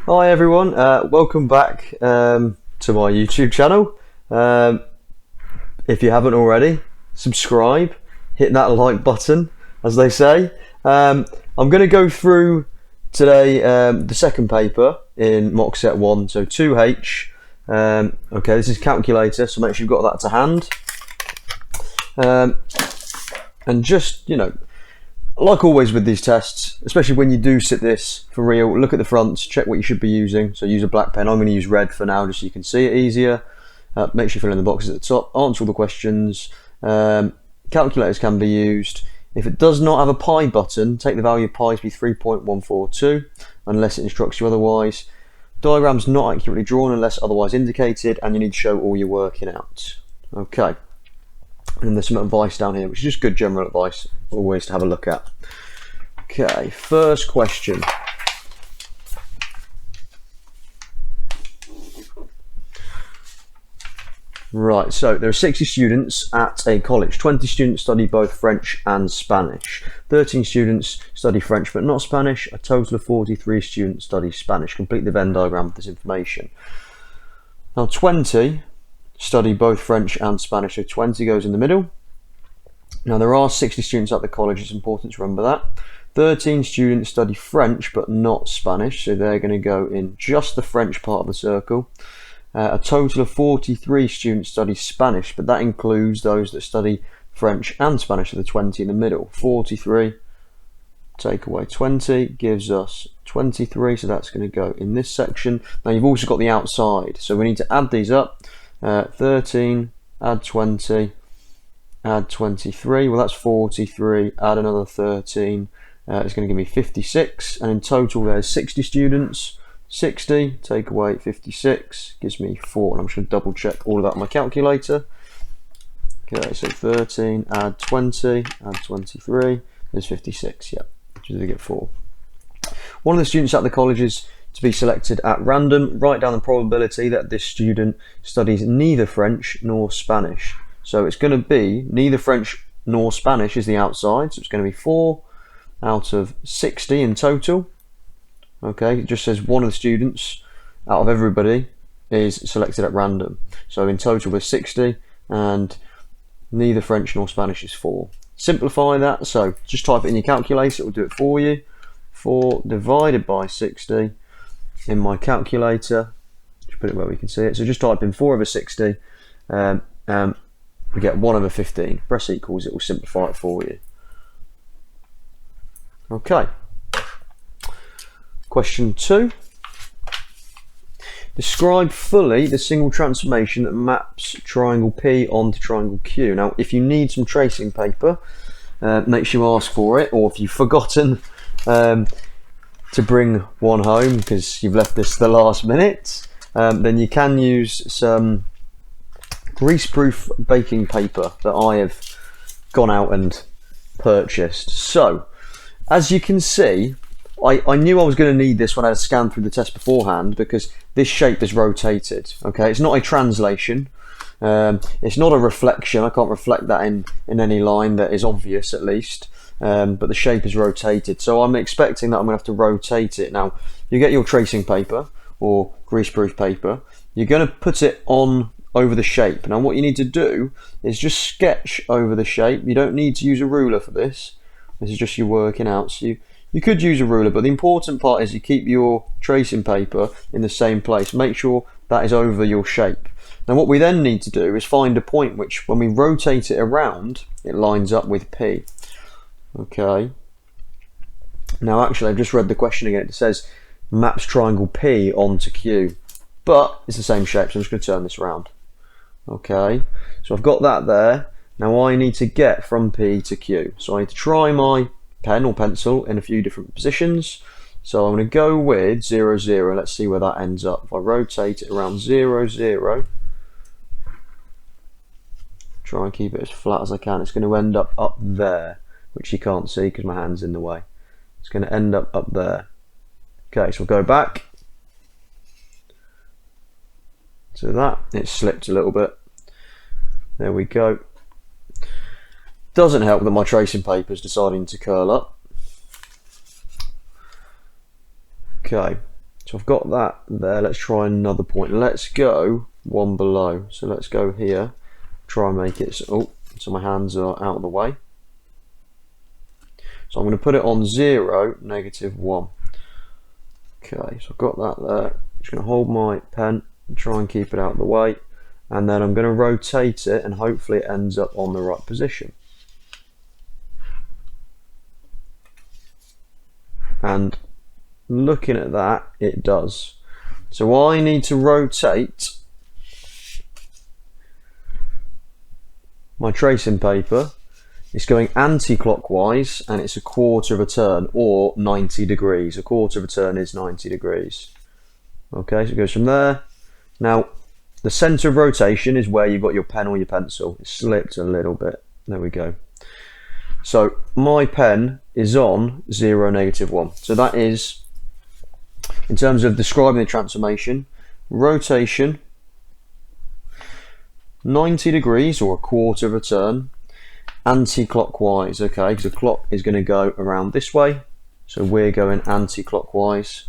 Hi everyone, welcome back to my YouTube channel. If you haven't already, subscribe, hit that like button, as they say. I'm going to go through today the second paper in Mock Set 1, so 2H. Okay, this is calculator, so make sure you've got that to hand. And just, like always with these tests, especially when you do sit this for real, look at the fronts, check what you should be using. So use a black pen. I'm going to use red for now just so you can see it easier. Make sure you fill in the boxes at the top, answer all the questions. Calculators can be used. If it does not have a pi button, take the value of pi to be 3.142 unless it instructs you otherwise. Diagram's not accurately drawn unless otherwise indicated, and you need to show all you're working out. Okay. And there's some advice down here, which is just good general advice, always to have a look at. Okay, first question. Right, so there are 60 students at a college. 20 students study both French and Spanish. 13 students study French but not Spanish. A total of 43 students study Spanish. Complete the Venn diagram with this information. Now 20 study both French and Spanish, so 20 goes in the middle. Now there are 60 students at the college, it's important to remember that. 13 students study French but not Spanish, so they're going to go in just the French part of the circle. A total of 43 students study Spanish, but that includes those that study French and Spanish, so the 20 in the middle. 43, take away 20, gives us 23, so that's going to go in this section. Now you've also got the outside, so we need to add these up. 13, add 20, add 23, well that's 43, add another 13, it's going to give me 56, and in total there's 60 students. 60, take away 56, gives me 4, and I'm just going to double check all of that on my calculator. Okay, so 13, add 20, add 23, there's 56, yeah, which is to get 4. One of the students at the college is to be selected at random. Write down the probability that this student studies neither French nor Spanish. So it's going to be neither French nor Spanish is the outside, so it's going to be 4 out of 60 in total. Okay, it just says one of the students out of everybody is selected at random. So in total there's 60 and neither French nor Spanish is 4. Simplify that, so just type it in your calculator, it will do it for you. 4 divided by 60 in my calculator, just put it where we can see it. So just type in 4 over 60, we get 1 over 15. Press equals, it will simplify it for you. Okay. Question 2. Describe fully the single transformation that maps triangle P onto triangle Q. Now, if you need some tracing paper, make sure you ask for it, or if you've forgotten to bring one home because you've left this to the last minute, then you can use some greaseproof baking paper that I have gone out and purchased. So, as you can see, I knew I was going to need this when I scanned through the test beforehand because this shape is rotated. Okay, it's not a translation, it's not a reflection. I can't reflect that in any line that is obvious, at least. But the shape is rotated, so I'm expecting that I'm going to have to rotate it. Now, you get your tracing paper or greaseproof paper, you're going to put it on over the shape. Now what you need to do is just sketch over the shape. You don't need to use a ruler for this. This is just you working out. So you could use a ruler, but the important part is you keep your tracing paper in the same place. Make sure that is over your shape. Now what we then need to do is find a point which, when we rotate it around, it lines up with P. Okay. Now actually I've just read the question again. It says maps triangle P onto Q, but it's the same shape, so I'm just going to turn this around. Okay, so I've got that there. Now I need to get from P to Q, so I need to try my pen or pencil in a few different positions. So I'm going to go with 0, 0. Let's see where that ends up. If I rotate it around 0, 0, try and keep it as flat as I can, it's going to end up there, which you can't see because my hand's in the way. It's going to end up there. Okay, so we'll go back to that. It slipped a little bit. There we go. Doesn't help that my tracing paper is deciding to curl up. Okay, So I've got that there. Let's try another point. Let's go one below. So let's go here. Try and make it so my hands are out of the way. So I'm going to put it on 0, -1. Okay, so I've got that there. I'm just going to hold my pen and try and keep it out of the way. And then I'm going to rotate it and hopefully it ends up on the right position. And looking at that, it does. So I need to rotate my tracing paper. It's going anti-clockwise and it's a quarter of a turn, or 90 degrees. A quarter of a turn is 90 degrees. Okay, so it goes from there. Now, the center of rotation is where you've got your pen or your pencil. It slipped a little bit. There we go. So my pen is on 0, -1. So that is, in terms of describing the transformation, rotation 90 degrees or a quarter of a turn, anti-clockwise, okay, because the clock is going to go around this way, so we're going anti-clockwise.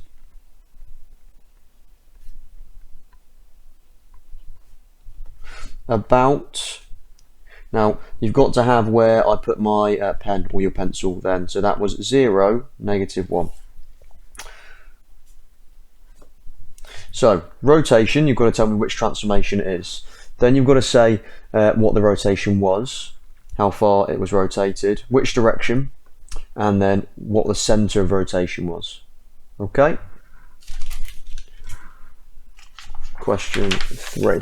About, now you've got to have where I put my pen or your pencil then, so that was 0, -1. So rotation, you've got to tell me which transformation it is. Then you've got to say what the rotation was, how far it was rotated, which direction, and then what the center of rotation was. Okay? Question 3.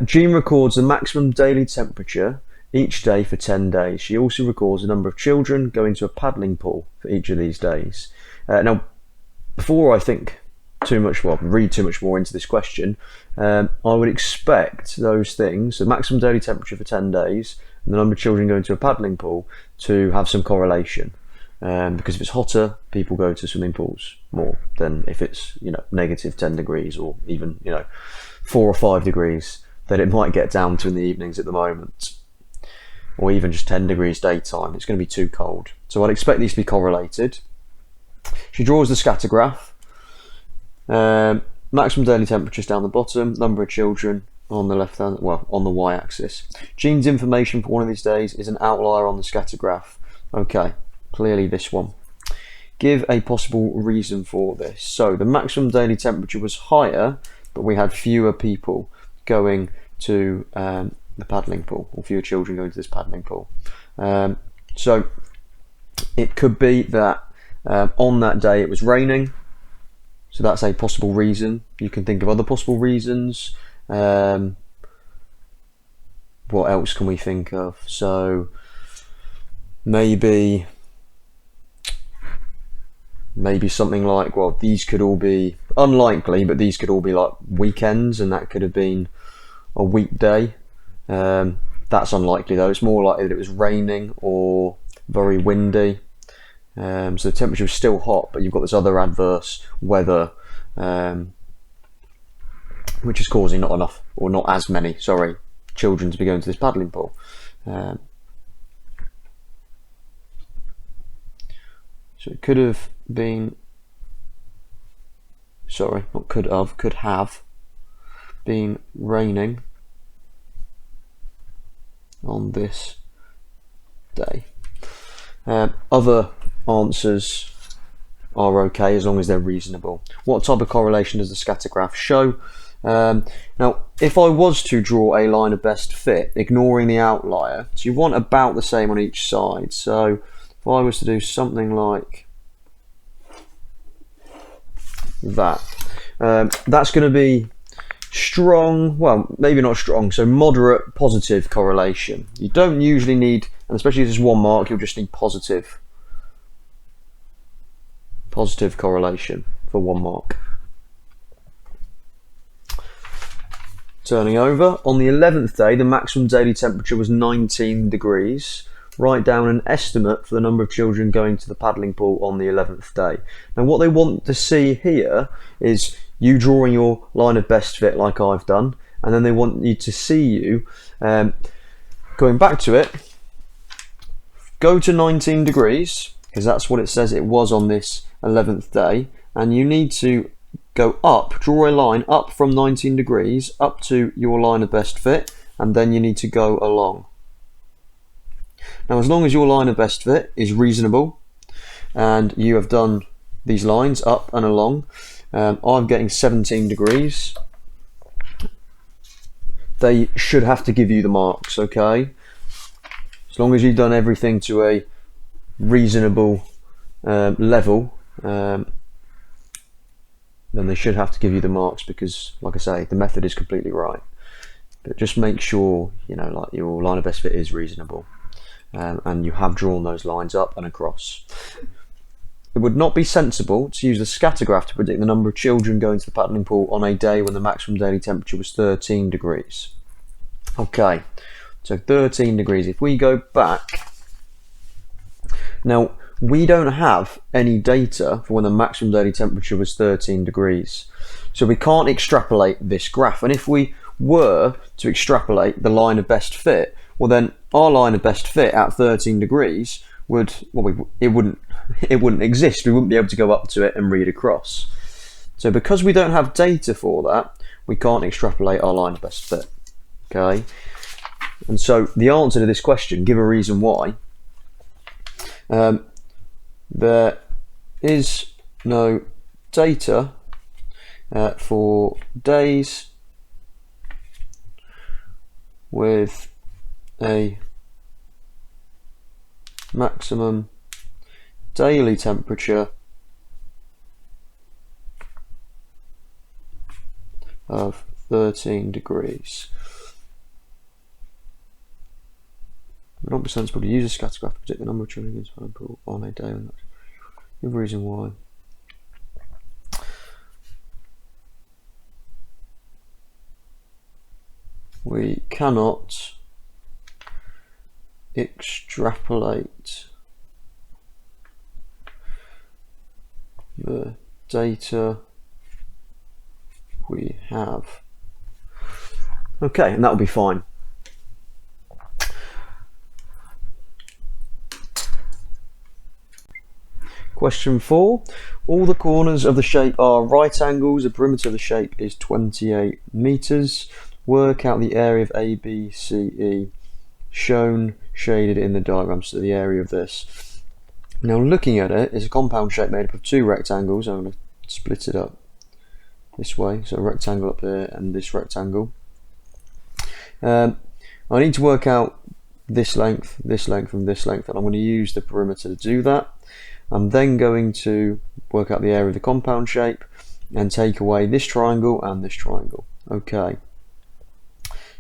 Jean records the maximum daily temperature each day for 10 days. She also records the number of children going to a paddling pool for each of these days. Now, before I think too much, well, read too much more into this question, I would expect those things, the maximum daily temperature for 10 days and the number of children going to a paddling pool, to have some correlation. Because if it's hotter, people go to swimming pools more than if it's, you know, -10 degrees or even, you know, 4 or 5 degrees that it might get down to in the evenings at the moment, or even just 10 degrees daytime. It's going to be too cold. So I'd expect these to be correlated. She draws the scatter graph. Maximum daily temperatures down the bottom, number of children on the left hand, well, on the y-axis. Jean's information for one of these days is an outlier on the scatter graph. Okay, clearly this one. Give a possible reason for this. So the maximum daily temperature was higher, but we had fewer people going to the paddling pool, or fewer children going to this paddling pool. So it could be that on that day it was raining. So that's a possible reason. You can think of other possible reasons. What else can we think of? So maybe something like, well, these could all be unlikely, but these could all be like weekends, and that could have been a weekday. That's unlikely though. It's more likely that it was raining or very windy. So the temperature was still hot, but you've got this other adverse weather, which is causing not enough, or not as many, sorry, children to be going to this paddling pool. So it could have been, sorry, not could have been raining on this day. Other answers are okay as long as they're reasonable. What type of correlation does the scatter graph show? Now, if I was to draw a line of best fit, ignoring the outlier, so you want about the same on each side. So if I was to do something like that, that's going to be strong, well, maybe not strong, so moderate positive correlation. You don't usually need, and especially if there's 1 mark, you'll just need positive correlation for 1 mark. Turning over, on the 11th day, the maximum daily temperature was 19 degrees. Write down an estimate for the number of children going to the paddling pool on the 11th day. Now what they want to see here is you drawing your line of best fit like I've done, and then they want you to see you going back to it, go to 19 degrees, because that's what it says it was on this 11th day, and you need to go up, draw a line up from 19 degrees up to your line of best fit, and then you need to go along. Now, as long as your line of best fit is reasonable and you have done these lines up and along, I'm getting 17 degrees. They should have to give you the marks, okay? As long as you've done everything to a reasonable level, then they should have to give you the marks, because, like I say, the method is completely right. But just make sure, you know, like, your line of best fit is reasonable, and you have drawn those lines up and across. It would not be sensible to use the scatter graph to predict the number of children going to the paddling pool on a day when the maximum daily temperature was 13 degrees. Okay, so 13 degrees. If we go back, now we don't have any data for when the maximum daily temperature was 13 degrees. So we can't extrapolate this graph. And if we were to extrapolate the line of best fit, well, then our line of best fit at 13 degrees would, well, it wouldn't exist. We wouldn't be able to go up to it and read across. So because we don't have data for that, we can't extrapolate our line of best fit. Okay, and so the answer to this question, give a reason why. There is no data for days with a maximum daily temperature of 13 degrees. It would not be sensible to use a scatter graph to predict the number of children against paddling pool on a day. Give a reason why. We cannot extrapolate the data we have. Okay, and that will be fine. Question 4. All the corners of the shape are right angles. The perimeter of the shape is 28 meters. Work out the area of A, B, C, E, shown shaded in the diagram, so the area of this. Now, looking at it, it's a compound shape made up of two rectangles. I'm going to split it up this way, so a rectangle up here and this rectangle. I need to work out this length, and this length, and I'm going to use the perimeter to do that. I'm then going to work out the area of the compound shape and take away this triangle and this triangle. Okay,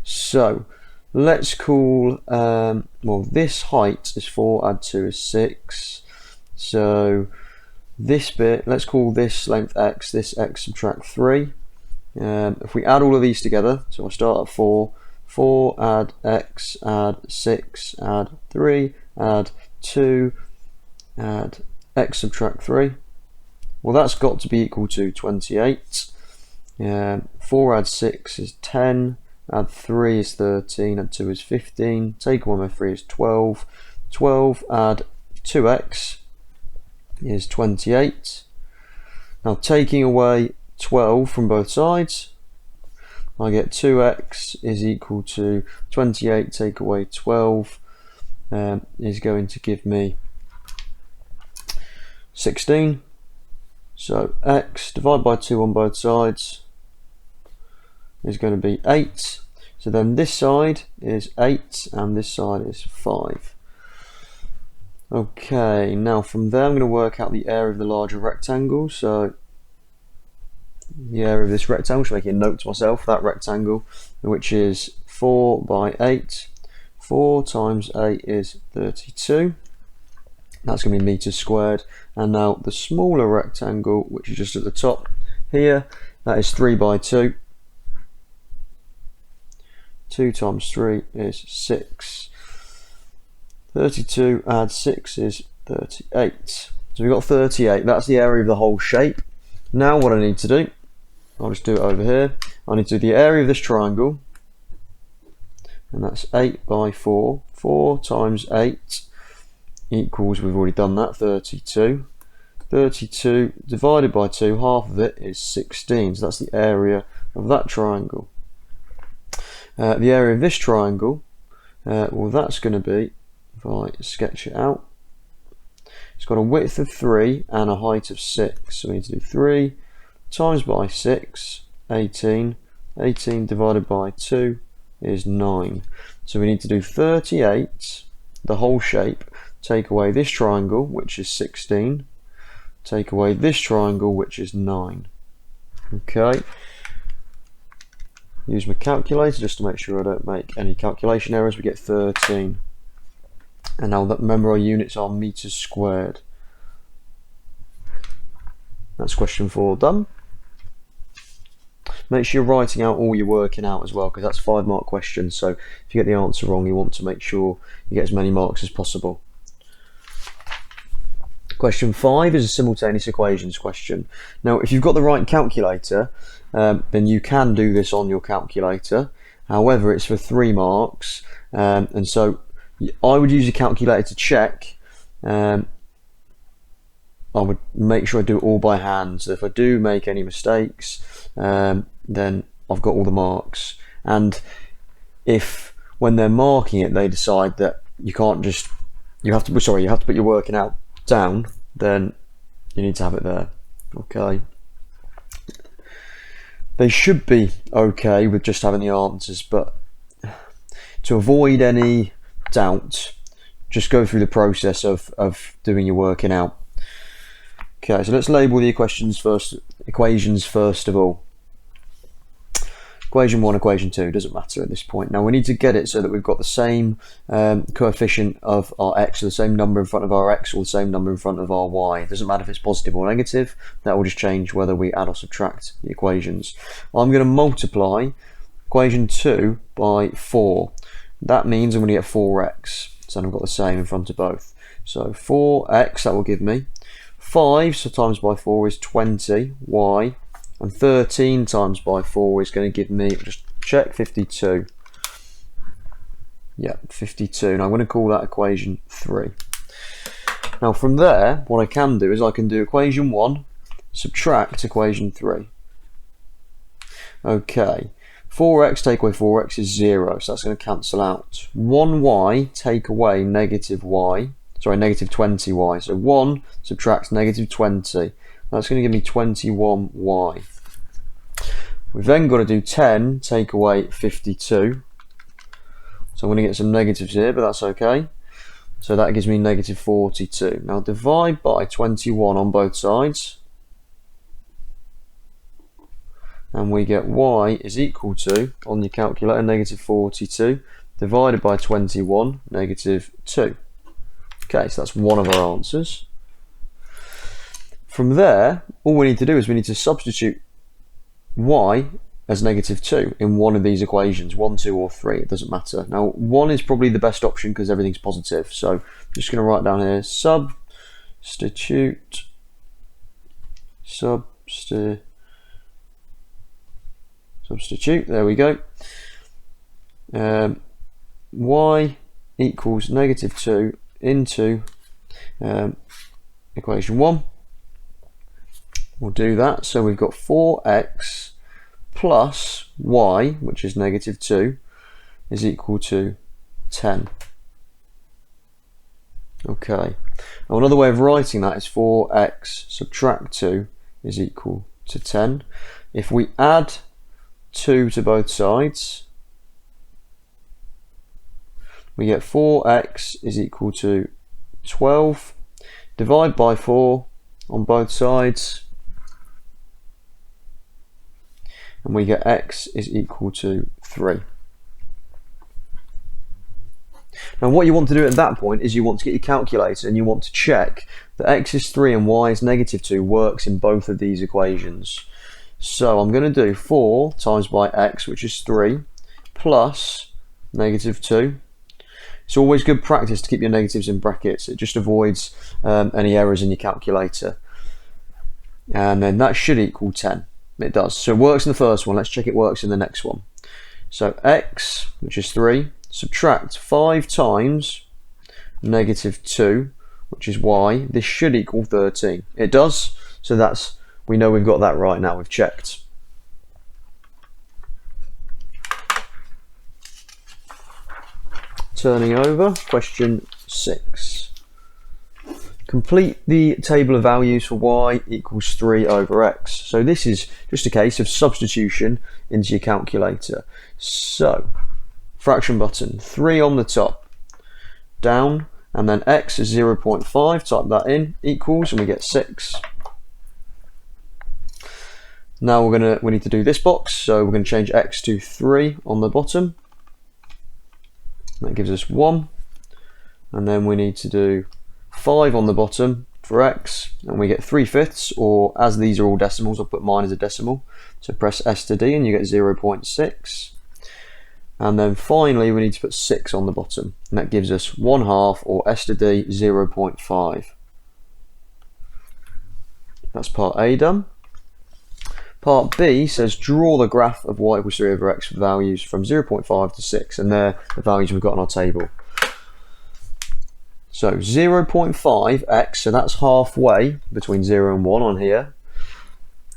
so let's call, well, this height is 4, add 2 is 6. So this bit, let's call this length x, this x subtract 3. If we add all of these together, so I start at 4, 4 add x, add 6, add 3, add 2, add x subtract 3. Well, that's got to be equal to 28. 4 add 6 is 10, add 3 is 13, add 2 is 15, take 1 by 3 is 12. 12 add 2x is 28. Now, taking away 12 from both sides, I get 2x is equal to 28 take away 12 is going to give me 16. So x divided by 2 on both sides is going to be 8. So then this side is 8 and this side is 5. Okay, now from there I'm going to work out the area of the larger rectangle. So the area of this rectangle, should make a note to myself, that rectangle, which is 4 by 8. 4 times 8 is 32. That's going to be meters squared. And now the smaller rectangle, which is just at the top here, that is 3 by 2. 2 times 3 is 6. 32 add 6 is 38. So we've got 38. That's the area of the whole shape. Now what I need to do, I'll just do it over here. I need to do the area of this triangle, and that's 8 by 4. 4 times 8 equals, we've already done that, 32. 32 divided by 2, half of it is 16, so that's the area of that triangle. The area of this triangle, well, that's going to be, if I sketch it out, it's got a width of 3 and a height of 6, so we need to do 3 times by 6, 18, 18 divided by 2 is 9, so we need to do 38, the whole shape, take away this triangle, which is 16, take away this triangle, which is 9. Okay, use my calculator just to make sure I don't make any calculation errors. We get 13. And now that, remember, our units are meters squared. That's question 4 done. Make sure you're writing out all you're working out as well, because that's 5-mark questions. So if you get the answer wrong, you want to make sure you get as many marks as possible. Question 5 is a simultaneous equations question. Now, if you've got the right calculator, then you can do this on your calculator. However, it's for 3 marks, and so I would use a calculator to check. I would make sure I do it all by hand, so if I do make any mistakes, then I've got all the marks. And if when they're marking it they decide that you can't just, you have to put your working out down, then you need to have it there. Okay, they should be okay with just having the answers, but to avoid any doubt, just go through the process of doing your working out. Okay, so let's label the equations first of all. Equation 1, equation 2, doesn't matter at this point. Now we need to get it so that we've got the same coefficient of our x, or the same number in front of our x, or the same number in front of our y. It doesn't matter if it's positive or negative, that will just change whether we add or subtract the equations. I'm going to multiply equation 2 by 4. That means I'm going to get 4x, so I've got the same in front of both. So 4x, that will give me 5, so times by 4 is 20y, and 13 times by 4 is going to give me, just check, 52. Yeah, 52. Now I'm going to call that equation 3. Now from there, what I can do is I can do equation 1, subtract equation 3. Okay, 4x take away 4x is 0, so that's going to cancel out. 1y take away negative 20y, so 1 subtract negative 20. That's going to give me 21y. We've then got to do 10 take away 52. So I'm going to get some negatives here, but that's okay. So that gives me negative 42. Now divide by 21 on both sides, and we get y is equal to, on your calculator, negative 42 divided by 21, negative 2. Okay, so that's one of our answers. From there, all we need to do is we need to substitute y as negative 2 in one of these equations, 1, 2 or 3, it doesn't matter. Now 1 is probably the best option because everything's positive, so I'm just going to write down here substitute there we go. Y equals negative 2 into equation 1. We'll do that, so we've got 4x plus y, which is negative 2, is equal to 10. Okay, now another way of writing that is 4x subtract 2 is equal to 10. If we add 2 to both sides, we get 4x is equal to 12. Divide by 4 on both sides, and we get x is equal to 3. Now what you want to do at that point is you want to get your calculator and you want to check that x is 3 and y is negative 2 works in both of these equations. So I'm going to do 4 times by x, which is 3, plus negative 2. It's always good practice to keep your negatives in brackets. It just avoids any errors in your calculator. And then that should equal 10. It does. So it works in the first one. Let's check it works in the next one. So x, which is 3, subtract 5 times negative 2. which is why this should equal 13. It does, so we know we've got that right now, we've checked. Turning over, question 6. Complete the table of values for y equals 3 over x. So this is just a case of substitution into your calculator. So, fraction button, 3 on the top, down, and then x is 0.5, type that in, equals, and we get 6. Now we need to do this box, so we're going to change x to 3 on the bottom. That gives us 1, and then we need to do 5 on the bottom for x, and we get 3/5, or as these are all decimals, I'll put mine as a decimal, so press S to D and you get 0.6, and then finally we need to put 6 on the bottom, and that gives us 1/2, or S to D 0.5. That's part A done. Part B says draw the graph of y equals 3 over x for values from 0.5 to 6, and they're the values we've got on our table. So 0.5x, so that's halfway between 0 and 1 on here.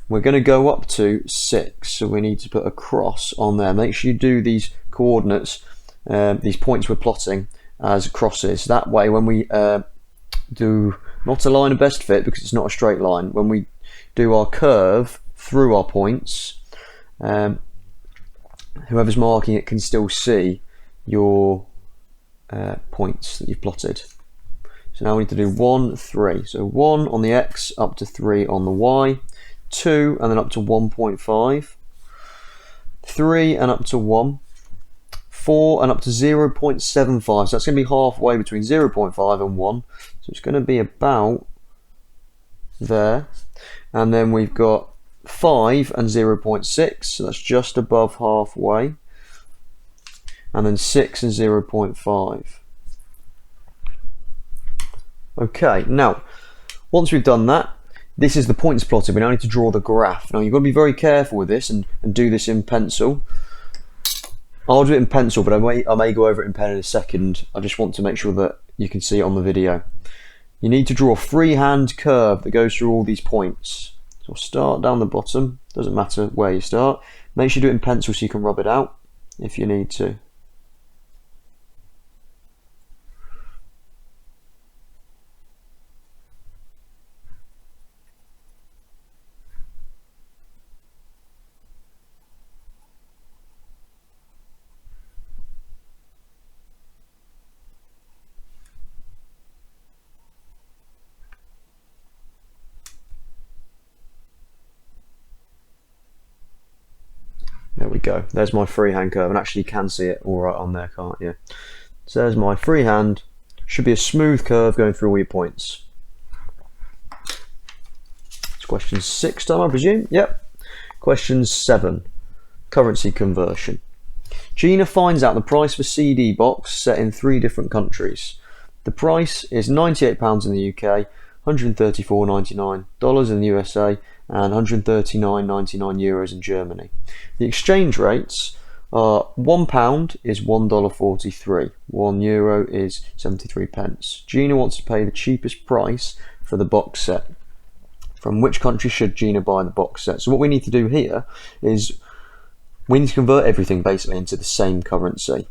We're going to go up to 6, so we need to put a cross on there. Make sure you do these coordinates, these points we're plotting, as crosses. That way when we do not a line of best fit, because it's not a straight line, when we do our curve through our points, whoever's marking it can still see your points that you've plotted. So now we need to do 1, 3. So 1 on the x, up to 3 on the y, 2 and then up to 1.5, 3 and up to 1, 4 and up to 0.75. So that's going to be halfway between 0.5 and 1. So it's going to be about there. And then we've got 5 and 0.6, so that's just above halfway, and then 6 and 0.5. Okay, now once we've done that, this is the points plotted. We now need to draw the graph. Now you've got to be very careful with this and do this in pencil. I'll do it in pencil, but I may go over it in pen in a second. I just want to make sure that you can see it on the video. You need to draw a freehand curve that goes through all these points. So start down the bottom, doesn't matter where you start. Make sure you do it in pencil so you can rub it out if you need to. There we go, there's my freehand curve, and actually you can see it all right on there, can't you? So there's my freehand, should be a smooth curve going through all your points. It's question 6 time, I presume? Yep. Question 7, currency conversion. Gina finds out the price for CD box set in 3 different countries. The price is £98 in the UK, $134.99 in the USA, and €139.99 in Germany. The exchange rates are £1 is $1.43, €1 is 73 pence. Gina wants to pay the cheapest price for the box set. From which country should Gina buy the box set? So what we need to do here is we need to convert everything basically into the same currency.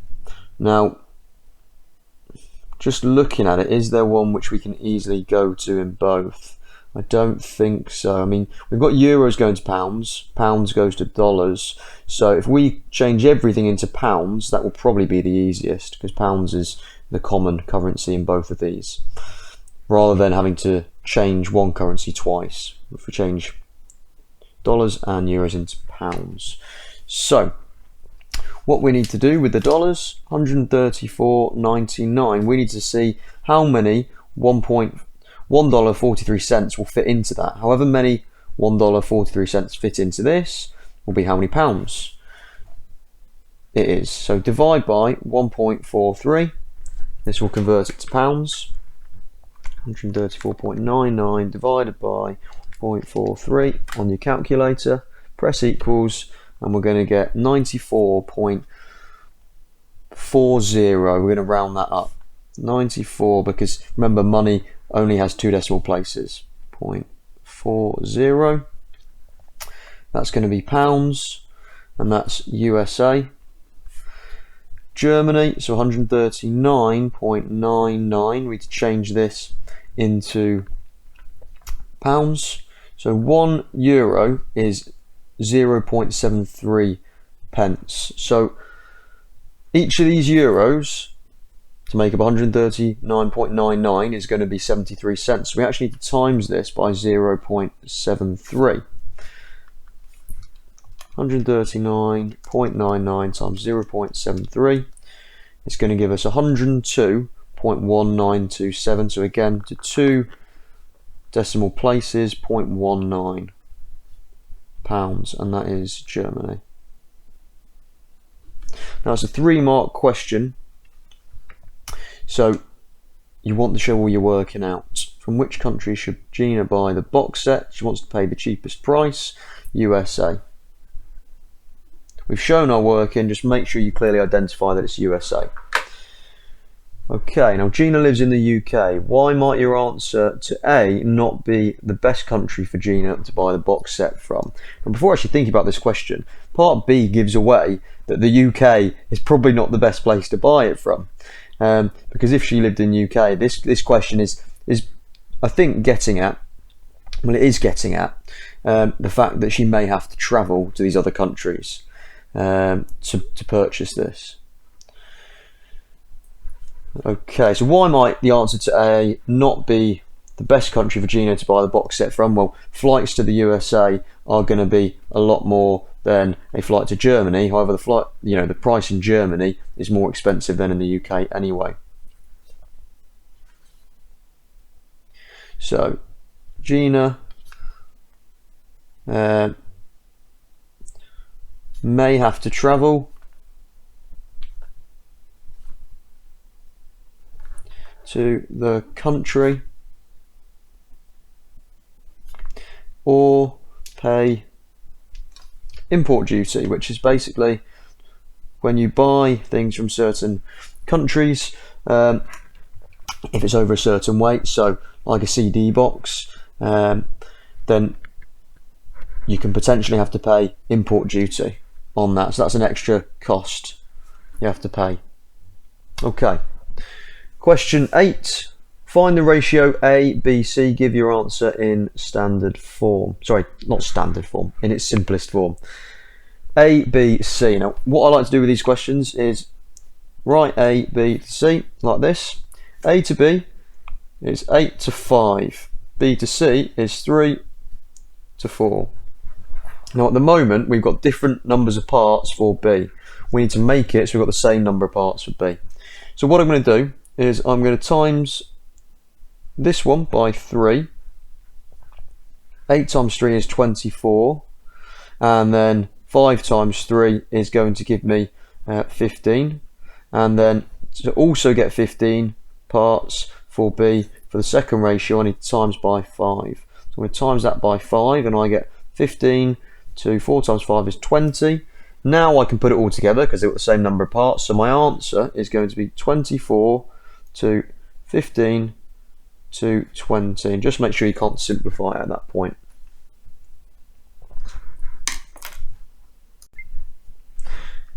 Now, just looking at it, is there one which we can easily go to in both? I don't think so. I mean, we've got euros going to pounds, pounds goes to dollars. So if we change everything into pounds, that will probably be the easiest, because pounds is the common currency in both of these, rather than having to change one currency twice. If we change dollars and euros into pounds. So what we need to do with the dollars, $134.99, we need to see how many $1.43 will fit into that. However many $1.43 fit into this will be how many pounds it is. So divide by 1.43. This will convert it to pounds. 134.99 divided by 0.43 on your calculator. Press equals, and we're going to get 94.40. We're going to round that up. 94, because remember, money only has 2 decimal places. 0.40. That's going to be pounds, and that's USA. Germany, so 139.99. We need to change this into pounds. So 1 euro is 0.73 pence. So each of these euros to make up 139.99 is going to be 73 cents. So we actually need to times this by 0.73. 139.99 times 0.73 is going to give us 102.1927. So again, to 2 decimal places, 0.19 pounds, and that is Germany. Now it's a 3-mark question, so you want to show all your working out. From which country should Gina buy the box set? She wants to pay the cheapest price. USA. We've shown our working, just make sure you clearly identify that it's USA. Okay, now Gina lives in the UK. Why might your answer to A not be the best country for Gina to buy the box set from? And before actually thinking about this question, part B gives away that the UK is probably not the best place to buy it from. Because if she lived in the UK, this question is I think getting at, well, it is getting at the fact that she may have to travel to these other countries to purchase this. Okay, so why might the answer to A not be the best country for Gina to buy the box set from? Well, flights to the USA are going to be a lot more than a flight to Germany. However, the price in Germany is more expensive than in the UK anyway. So Gina may have to travel to the country or pay import duty, which is basically when you buy things from certain countries, if it's over a certain weight, so like a CD box, then you can potentially have to pay import duty on that. So that's an extra cost you have to pay. Okay. Question 8. Find the ratio A, B, C. Give your answer in standard form. Sorry, not standard form, in its simplest form. A, B, C. Now, what I like to do with these questions is write A, B to C like this. A to B is 8 to 5. B to C is 3 to 4. Now, at the moment, we've got different numbers of parts for B. We need to make it so we've got the same number of parts for B. So what I'm going to do is I'm going to times this one by 3. 8 times 3 is 24, and then 5 times 3 is going to give me 15, and then to also get 15 parts for B for the second ratio I need to times by 5. So I'm going to times that by 5 and I get 15 to 4 times 5 is 20. Now I can put it all together because they've got the same number of parts, so my answer is going to be 24 to 15 to 20, and just make sure you can't simplify it at that point.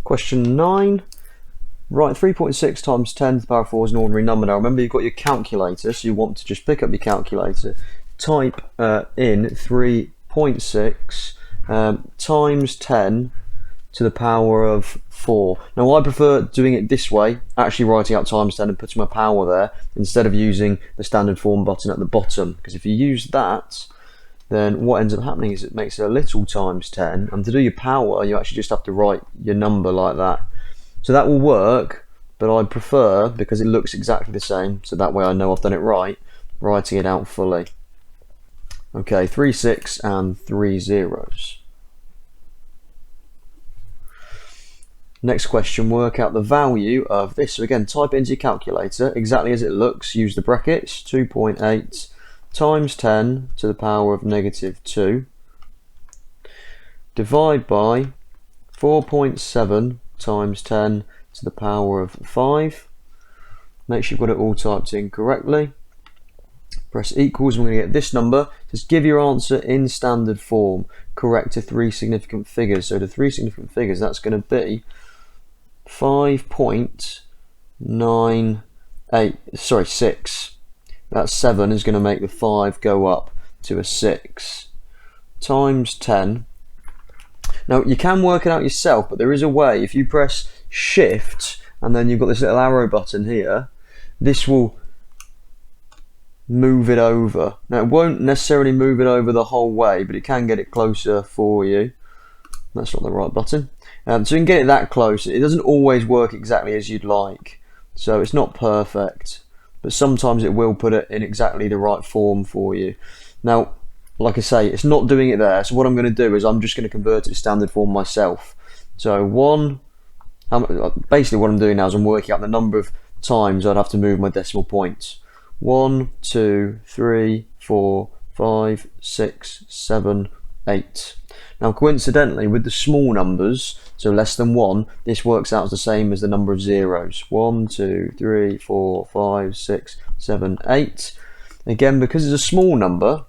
Question 9. Right, 3.6 times 10 to the power of 4 is an ordinary number. Now remember, you've got your calculator, so you want to just pick up your calculator, type in 3.6 times 10 to the power of 4. Now I prefer doing it this way, actually writing out times 10 and putting my power there, instead of using the standard form button at the bottom, because if you use that, then what ends up happening is it makes it a little times 10, and to do your power you actually just have to write your number like that. So that will work, but I prefer, because it looks exactly the same, so that way I know I've done it right, writing it out fully. Okay, 3 6 and 3 zeros. Next question, work out the value of this. So again, type it into your calculator exactly as it looks, use the brackets, 2.8 times 10 to the power of negative 2, divide by 4.7 times 10 to the power of 5. Make sure you've got it all typed in correctly. Press equals, and we're going to get this number. Just give your answer in standard form, correct to 3 significant figures. So the 3 significant figures, that's going to be 5.98, sorry, 6. That 7 is going to make the 5 go up to a 6 times 10. Now you can work it out yourself, but there is a way. If you press shift and then you've got this little arrow button here, this will move it over. Now it won't necessarily move it over the whole way, but it can get it closer for you. That's not the right button. So you can get it that close. It doesn't always work exactly as you'd like, so it's not perfect, but sometimes it will put it in exactly the right form for you. Now, like I say, it's not doing it there, so what I'm going to do is I'm just going to convert it to standard form myself. So basically what I'm doing now is I'm working out the number of times I'd have to move my decimal points. 1, 2, 3, 4, 5, 6, 7, 8. Now coincidentally, with the small numbers, so less than 1, this works out as the same as the number of zeros. 1, 2, 3, 4, 5, 6, 7, 8. Again, because it's a small number,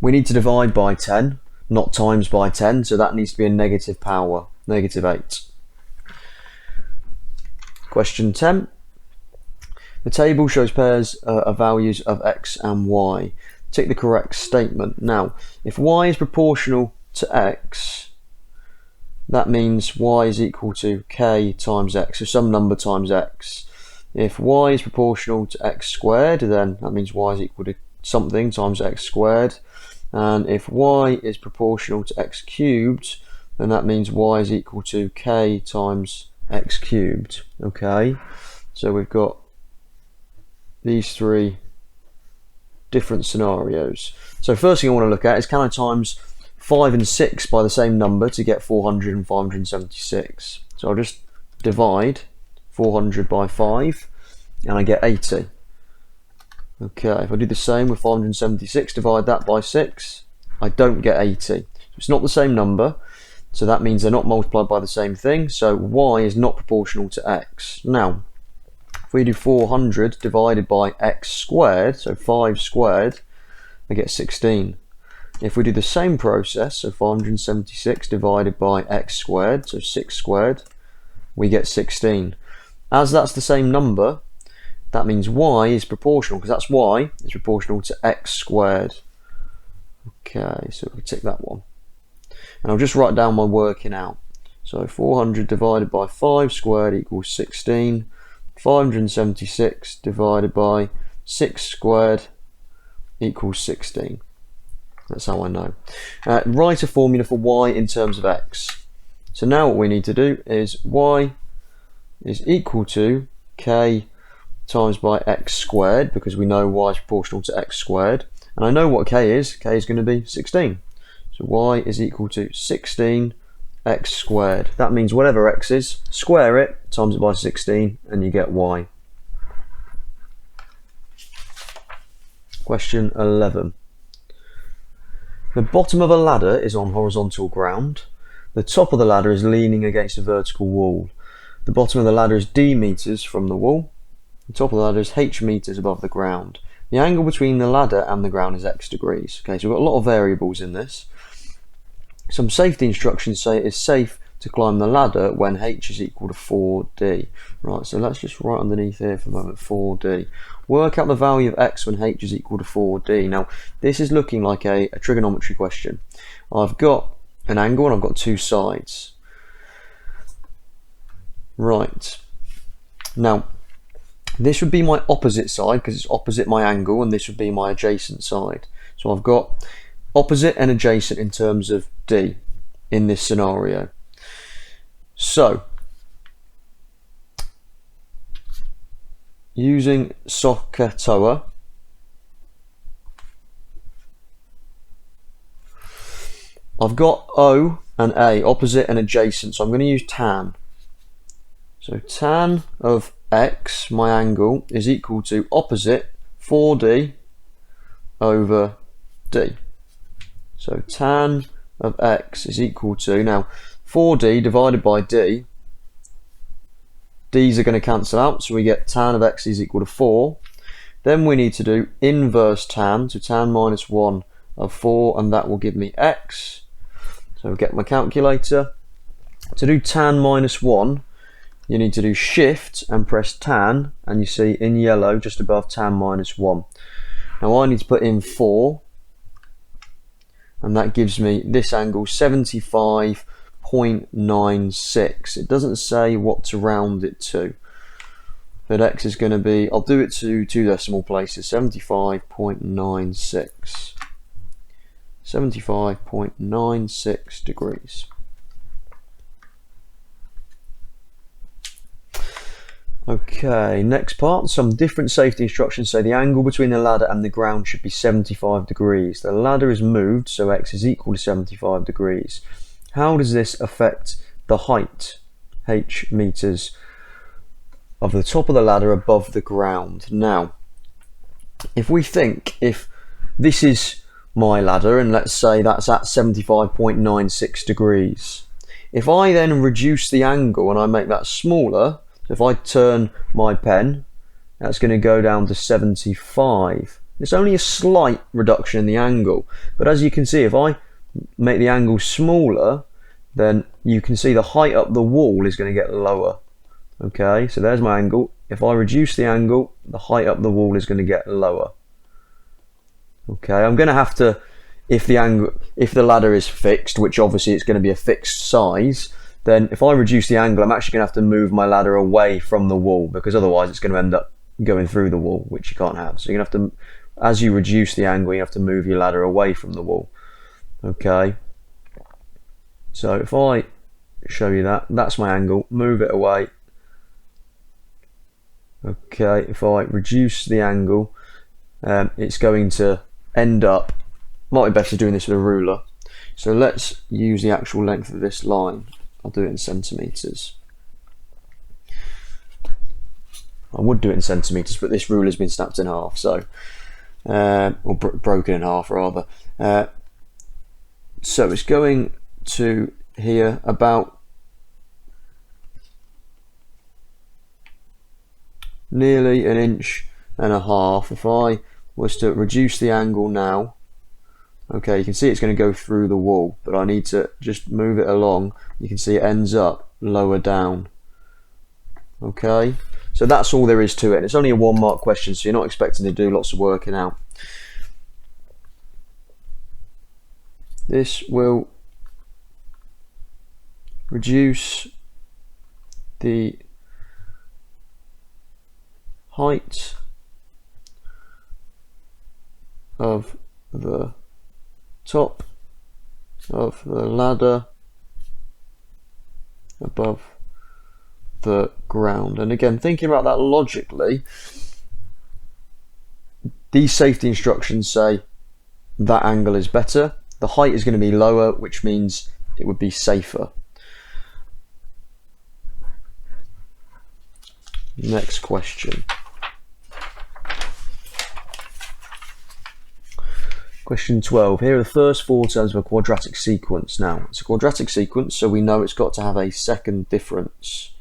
we need to divide by 10, not times by 10, so that needs to be a negative power, negative 8. Question 10. The table shows pairs of values of x and y. Tick the correct statement. Now, if y is proportional to x, that means y is equal to k times x, so some number times x. If y is proportional to x squared, then that means y is equal to something times x squared. And if y is proportional to x cubed, then that means y is equal to k times x cubed. Okay, so we've got these 3 different scenarios. So first thing I want to look at is, can I times 5 and 6 by the same number to get 400 and 576? So I'll just divide 400 by 5 and I get 80. Okay, if I do the same with 576, divide that by 6, I don't get 80. So it's not the same number, so that means they're not multiplied by the same thing, so y is not proportional to x. Now, if we do 400 divided by x squared, so 5 squared, I get 16. If we do the same process, so 576 divided by x squared, so 6 squared, we get 16. As that's the same number, that means y is proportional, because that's y is proportional to x squared. Okay, so we tick that one. And I'll just write down my working out. So 400 divided by 5 squared equals 16. 576 divided by 6 squared equals 16. That's how I know. Write a formula for y in terms of x. So now what we need to do is y is equal to k times by x squared, because we know y is proportional to x squared. And I know what k is. K is going to be 16. So y is equal to 16 x squared. That means whatever x is, square it, times it by 16, and you get y. Question 11. The bottom of a ladder is on horizontal ground. The top of the ladder is leaning against a vertical wall. The bottom of the ladder is d meters from the wall. The top of the ladder is h meters above the ground. The angle between the ladder and the ground is x degrees. Okay, so we've got a lot of variables in this. Some safety instructions say it is safe to climb the ladder when h is equal to 4d. Right, so let's just write underneath here for a moment, 4d. Work out the value of x when h is equal to 4d. Now, this is looking like a trigonometry question. I've got an angle and I've got 2 sides. Right. Now, this would be my opposite side because it's opposite my angle, and this would be my adjacent side. So I've got opposite and adjacent in terms of d in this scenario. So, using SOHCAHTOA, I've got O and A, opposite and adjacent, so I'm going to use tan. So tan of x, my angle, is equal to opposite 4d over d. So tan of x is equal to, now 4d divided by d, d's are going to cancel out, so we get tan of x is equal to 4. Then we need to do inverse tan, so tan minus 1 of 4, and that will give me x. So I'll get my calculator. To do tan minus 1, you need to do shift and press tan, and you see in yellow just above tan minus 1. Now I need to put in 4, and that gives me this angle 75.96. It doesn't say what to round it to, but x is going to be, I'll do it to 2 decimal places, 75.96. 75.96 degrees. Okay, next part, some different safety instructions say the angle between the ladder and the ground should be 75 degrees. The ladder is moved, so x is equal to 75 degrees. How does this affect the height, h meters, of the top of the ladder above the ground? Now, if we think, if this is my ladder, and let's say that's at 75.96 degrees, if I then reduce the angle and I make that smaller, so if I turn my pen, that's going to go down to 75. It's only a slight reduction in the angle, but as you can see, if I make the angle smaller, then you can see the height up the wall is going to get lower. Okay, so there's my angle. If I reduce the angle, the height up the wall is going to get lower. Okay, I'm going to have to, if the ladder is fixed, which obviously it's going to be a fixed size, then if I reduce the angle, I'm actually going to have to move my ladder away from the wall, because otherwise it's going to end up going through the wall, which you can't have. So you're going to have to, as you reduce the angle, you have to move your ladder away from the wall. Okay. So if I show you that, that's my angle, move it away. Okay, if I reduce the angle, it's going to end up, might be better doing this with a ruler. So let's use the actual length of this line. I'll do it in centimetres. I would do it in centimetres, but this ruler's been snapped in half, so or broken in half rather. So it's going to here about nearly 1.5 inches. If I was to reduce the angle now, okay, you can see it's going to go through the wall, but I need to just move it along. You can see it ends up lower down. Okay, so that's all there is to it. It's only a 1 mark question, so you're not expecting to do lots of working out. This will reduce the height of the top of the ladder above the ground. And again, thinking about that logically, these safety instructions say that angle is better, the height is going to be lower, which means it would be safer. Next question. Question 12. Here are the first 4 terms of a quadratic sequence. Now, it's a quadratic sequence, so we know it's got to have a second difference.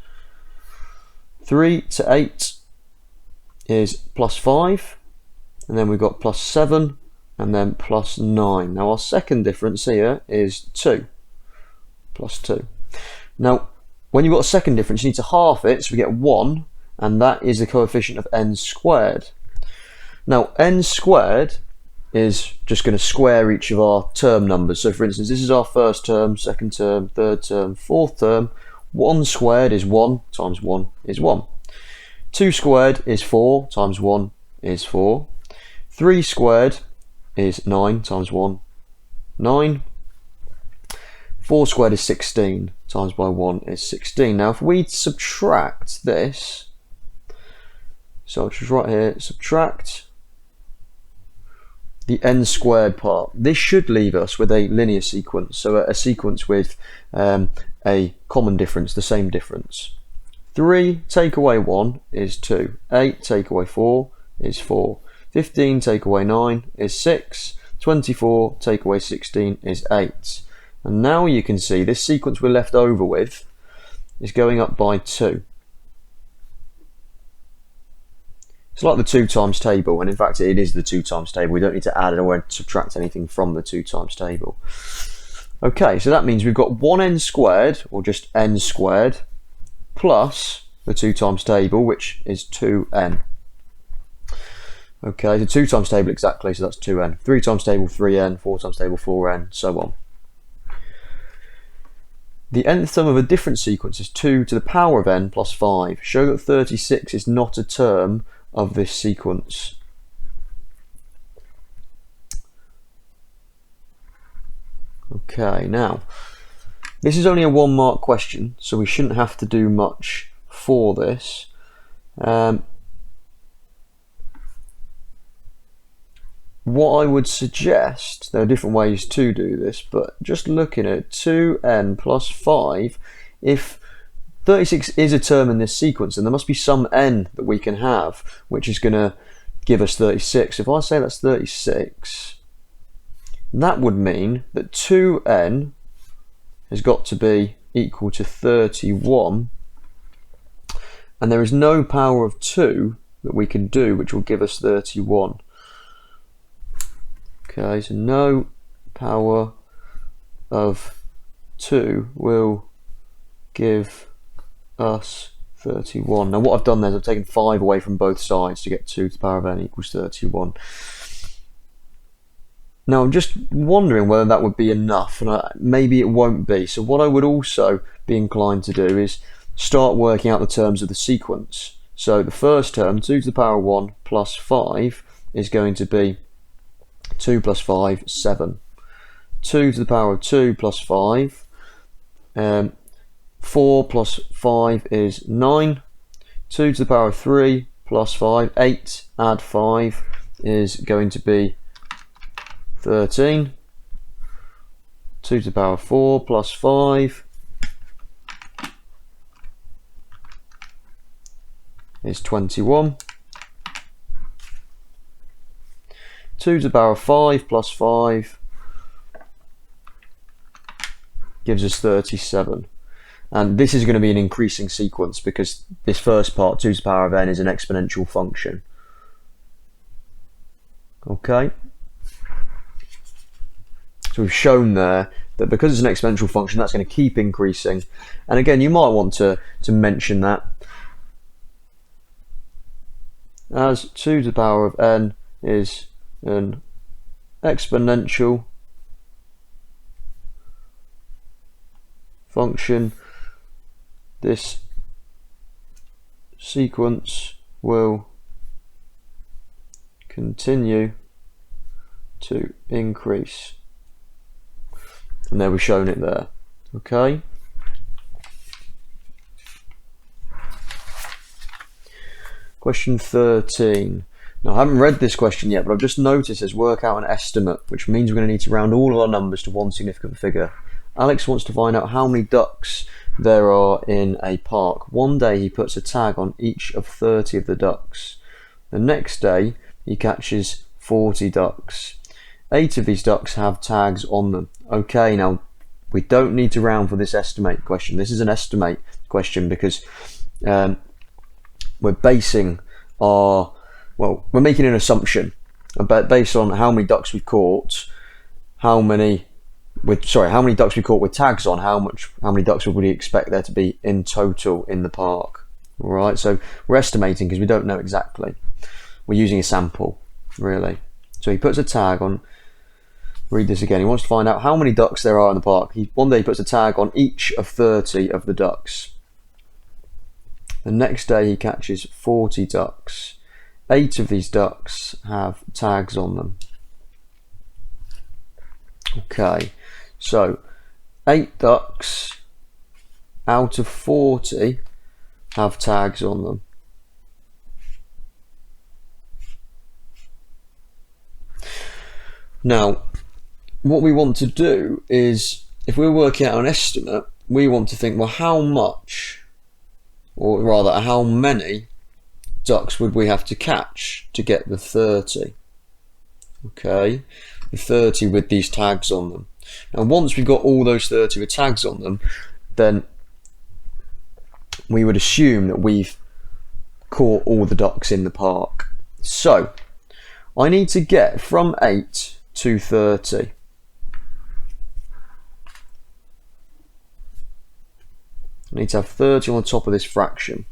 3 to 8 is +5, and then we've got +7, and then +9. Now, our second difference here is 2, +2. Now, when you've got a second difference, you need to half it, so we get 1, and that is the coefficient of n squared. Now, n squared is just going to square each of our term numbers. So for instance, this is our first term, second term, third term, fourth term. 1 squared is 1 times 1 is 1. 2 squared is 4 times 1 is 4. 3 squared is 9 times 1, 9. 4 squared is 16 times by 1 is 16. Now if we subtract this, so I'll just write here, subtract the n squared part. This should leave us with a linear sequence, so a sequence with a common difference, the same difference. 3 take away 1 is 2. 8 take away 4 is 4. 15 take away 9 is 6. 24 take away 16 is 8. And now you can see this sequence we're left over with is going up by 2. It's like the 2 times table, and in fact it is the 2 times table. We don't need to add or subtract anything from the 2 times table. Okay, so that means we've got 1n squared, or just n squared, plus the 2 times table, which is 2n. Okay, so 2 times table exactly, so that's 2n. 3 times table, 3n, 4 times table, 4n, so on. The nth term of a different sequence is 2 to the power of n plus 5. Show that 36 is not a term of this sequence. Okay, now this is only a 1 mark question, so we shouldn't have to do much for this. What I would suggest, there are different ways to do this, but just looking at 2n plus 5, if 36 is a term in this sequence, then there must be some n that we can have, which is going to give us 36. If I say that's 36, that would mean that 2n has got to be equal to 31, and there is no power of 2 that we can do which will give us 31. Okay, so no power of 2 will give us 31. Now what I've done there is I've taken 5 away from both sides to get 2 to the power of n equals 31. Now I'm just wondering whether that would be enough, and maybe it won't be. So what I would also be inclined to do is start working out the terms of the sequence. So the first term, 2 to the power of 1 plus 5, is going to be 2 plus 5, 7. 2 to the power of 2 plus 5, 4 plus 5 is 9. 2 to the power of 3 plus 5, 8, add 5 is going to be 13. 2 to the power of 4 plus 5 is 21. 2 to the power of 5 plus 5 gives us 37. And this is going to be an increasing sequence because this first part, 2 to the power of n, is an exponential function. Okay? So we've shown there that because it's an exponential function, that's going to keep increasing. And again, you might want to mention that as 2 to the power of n is an exponential function, this sequence will continue to increase. And there we've shown it there. Okay. Question 13. Now I haven't read this question yet, but I've just noticed it says work out an estimate, which means we're going to need to round all of our numbers to one significant figure. Alex wants to find out how many ducks there are in a park. One day he puts a tag on each of 30 of the ducks. The next day he catches 40 ducks. 8 of these ducks have tags on them. Okay, now we don't need to round for this estimate question. This is an estimate question because we're basing our, well, we're making an assumption about based on how many ducks we've caught, how many ducks we caught with tags on, how many ducks would we expect there to be in total in the park. All right, so we're estimating because we don't know exactly. We're using a sample, really. So he puts a tag on. Read this again. He wants to find out how many ducks there are in the park. One day he puts a tag on each of 30 of the ducks. The next day he catches 40 ducks. 8 of these ducks have tags on them. Okay, so 8 ducks out of 40 have tags on them. Now, what we want to do is, if we're working out an estimate, we want to think, well, how much, or rather, how many ducks would we have to catch to get the 30? Okay, the 30 with these tags on them. Now, once we've got all those 30 with tags on them, then we would assume that we've caught all the ducks in the park. So I need to get from 8 to 30. I need to have 30 on the top of this fraction.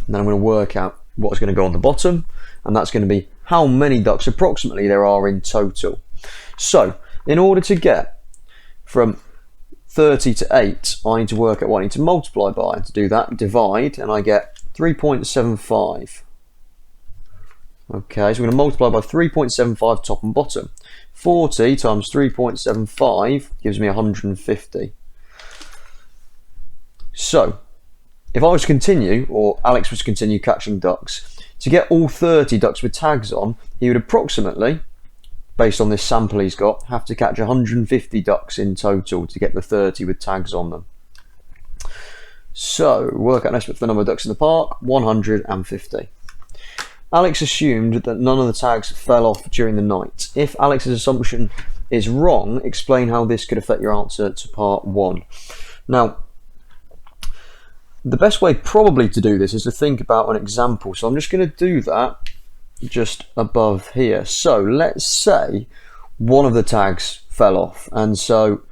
And then I'm going to work out what's going to go on the bottom, and that's going to be how many ducks approximately there are in total. So in order to get from 30 to 8, I need to work out what I need to multiply by. And to do that, divide, and I get 3.75. Okay, so we're going to multiply by 3.75 top and bottom. 40 times 3.75 gives me 150. So if I was to continue, or Alex was to continue catching ducks, to get all 30 ducks with tags on, he would approximately, based on this sample he's got, have to catch 150 ducks in total to get the 30 with tags on them. So work out an estimate for the number of ducks in the park, 150. Alex assumed that none of the tags fell off during the night. If Alex's assumption is wrong, explain how this could affect your answer to part 1. Now, the best way probably to do this is to think about an example. So I'm just going to do that just above here. So let's say one of the tags fell off, and so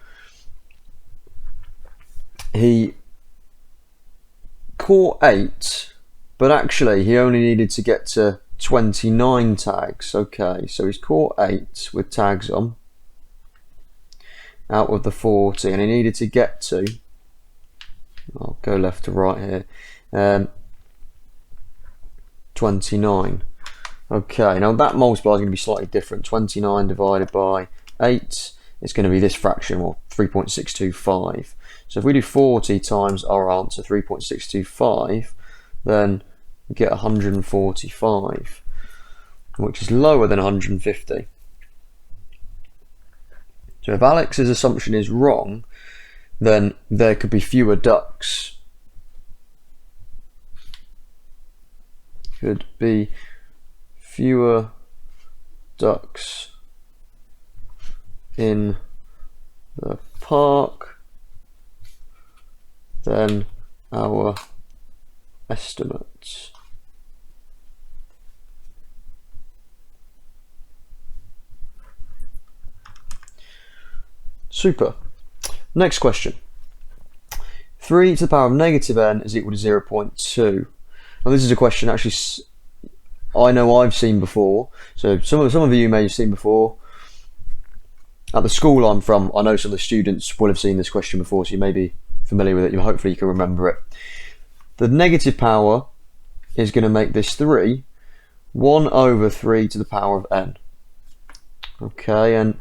he caught 8, but actually he only needed to get to 29 tags. Okay, so he's caught 8 with tags on out of the 40, and he needed to get to, I'll go left to right here, 29. Okay, now that multiplier is going to be slightly different. 29 divided by 8 is going to be this fraction, or 3.625. So if we do 40 times our answer, 3.625, then we get 145, which is lower than 150. So if Alex's assumption is wrong, then there could be fewer ducks. Could be fewer ducks in the park than our estimates. Super. Next question. 3 to the power of negative n is equal to 0.2. Now this is a question actually I know I've seen before. So some of you may have seen before. At the school I'm from, I know some of the students will have seen this question before, so you may be familiar with it. Hopefully you can remember it. The negative power is going to make this 3, 1 over 3 to the power of n. Okay, and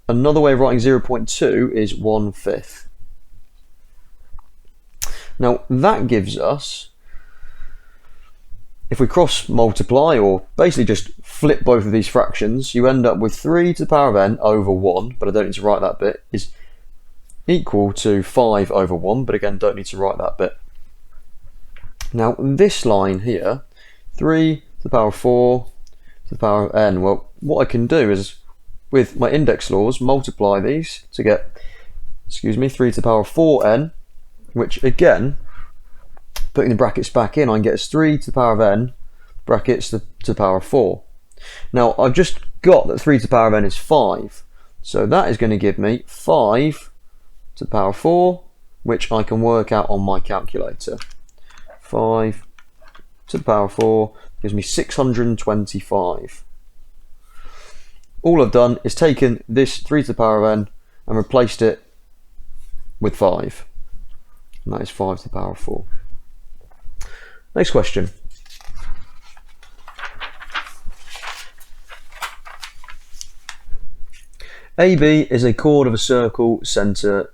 another way of writing 0.2 is 1/5. Now that gives us, if we cross multiply, or basically just flip both of these fractions, you end up with 3 to the power of n over 1, but I don't need to write that bit, is equal to 5 over 1, but again don't need to write that bit. Now this line here, 3 to the power of 4 to the power of n, well what I can do is, with my index laws, multiply these to get, 3 to the power of 4n, which again, putting the brackets back in, I can get as 3 to the power of n, brackets to the power of 4. Now I've just got that 3 to the power of n is 5, so that is going to give me 5 to the power of 4, which I can work out on my calculator. 5 to the power of 4 gives me 625. All I've done is taken this 3 to the power of n and replaced it with 5. And that is 5 to the power of 4. Next question. AB is a chord of a circle centre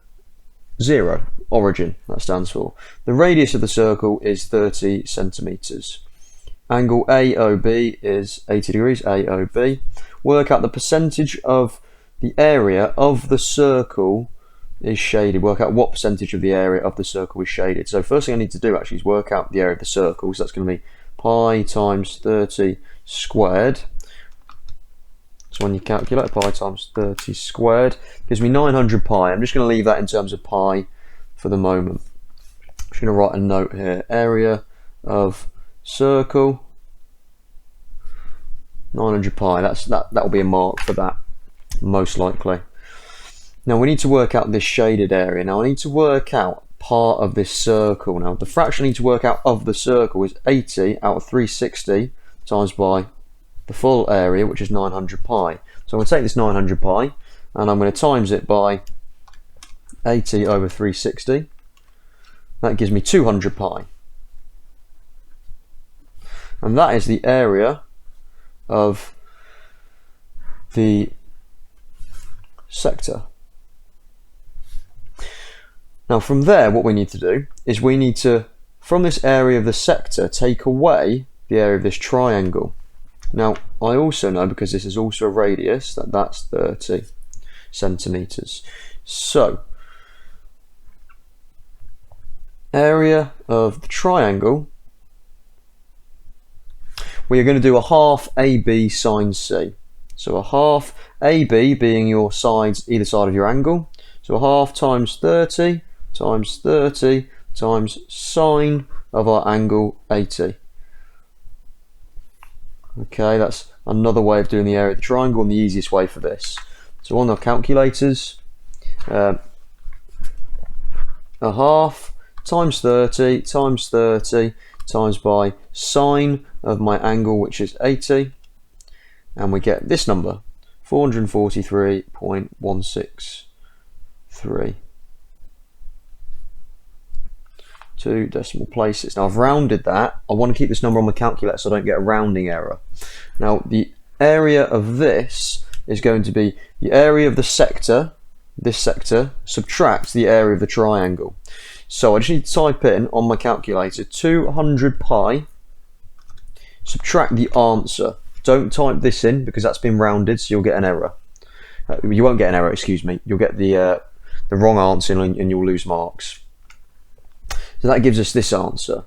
0, origin, that stands for. The radius of the circle is 30 centimetres. Angle AOB is 80 degrees, AOB. Work out the percentage of the area of the circle is shaded. Work out what percentage of the area of the circle is shaded. So first thing I need to do actually is work out the area of the circle. So that's going to be pi times 30 squared. So when you calculate pi times 30 squared, gives me 900 pi. I'm just going to leave that in terms of pi for the moment. I'm just going to write a note here. Area of circle, 900 pi. That'll be a mark for that, most likely. Now we need to work out this shaded area. Now I need to work out part of this circle. Now the fraction I need to work out of the circle is 80 out of 360 times by the full area, which is 900 pi. So I'm going to take this 900 pi and I'm going to times it by 80 over 360. That gives me 200 pi. And that is the area of the sector. Now from there, what we need to do is we need to, from this area of the sector, take away the area of this triangle. Now I also know, because this is also a radius, that that's 30 centimeters. So area of the triangle, we are going to do a half AB sine C. So a half AB being your sides either side of your angle. So a half times 30 times 30 times sine of our angle 80. Okay, that's another way of doing the area of the triangle and the easiest way for this. So on our calculators, a half times 30 times 30 times by sine of my angle, which is 80, and we get this number, 443.163. 2 decimal places. Now I've rounded that. I want to keep this number on the calculator so I don't get a rounding error. Now the area of this is going to be the area of the sector, this sector, subtract the area of the triangle. So I just need to type in on my calculator 200 pi, subtract the answer. Don't type this in because that's been rounded, so you'll get an error. You won't get an error, excuse me. You'll get the wrong answer and you'll lose marks. So that gives us this answer.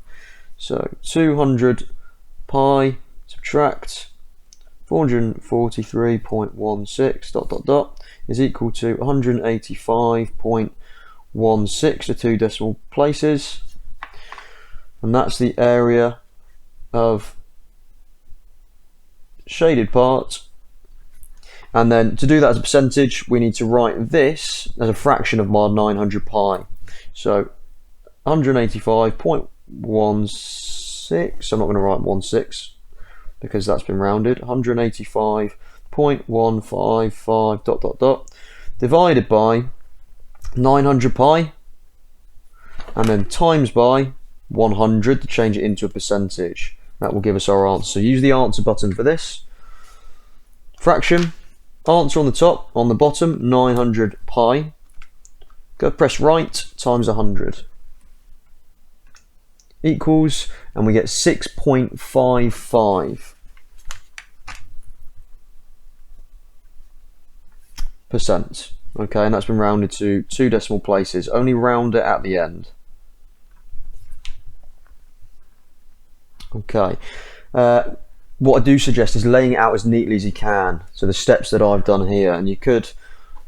So 200 pi subtract 443.16 dot dot dot is equal to 185.16 to 2 decimal places, and that's the area of shaded part. And then to do that as a percentage, we need to write this as a fraction of my 900 pi. So 185.16, I'm not going to write 16 because that's been rounded, 185.155 dot dot dot divided by 900 pi and then times by 100 to change it into a percentage. That will give us our answer. So use the answer button for this. Fraction, answer on the top, on the bottom, 900 pi. Go press right, times 100. Equals, and we get 6.55%. Okay, and that's been rounded to 2 decimal places. Only round it at the end. Okay. What I do suggest is laying it out as neatly as you can. So the steps that I've done here, and you could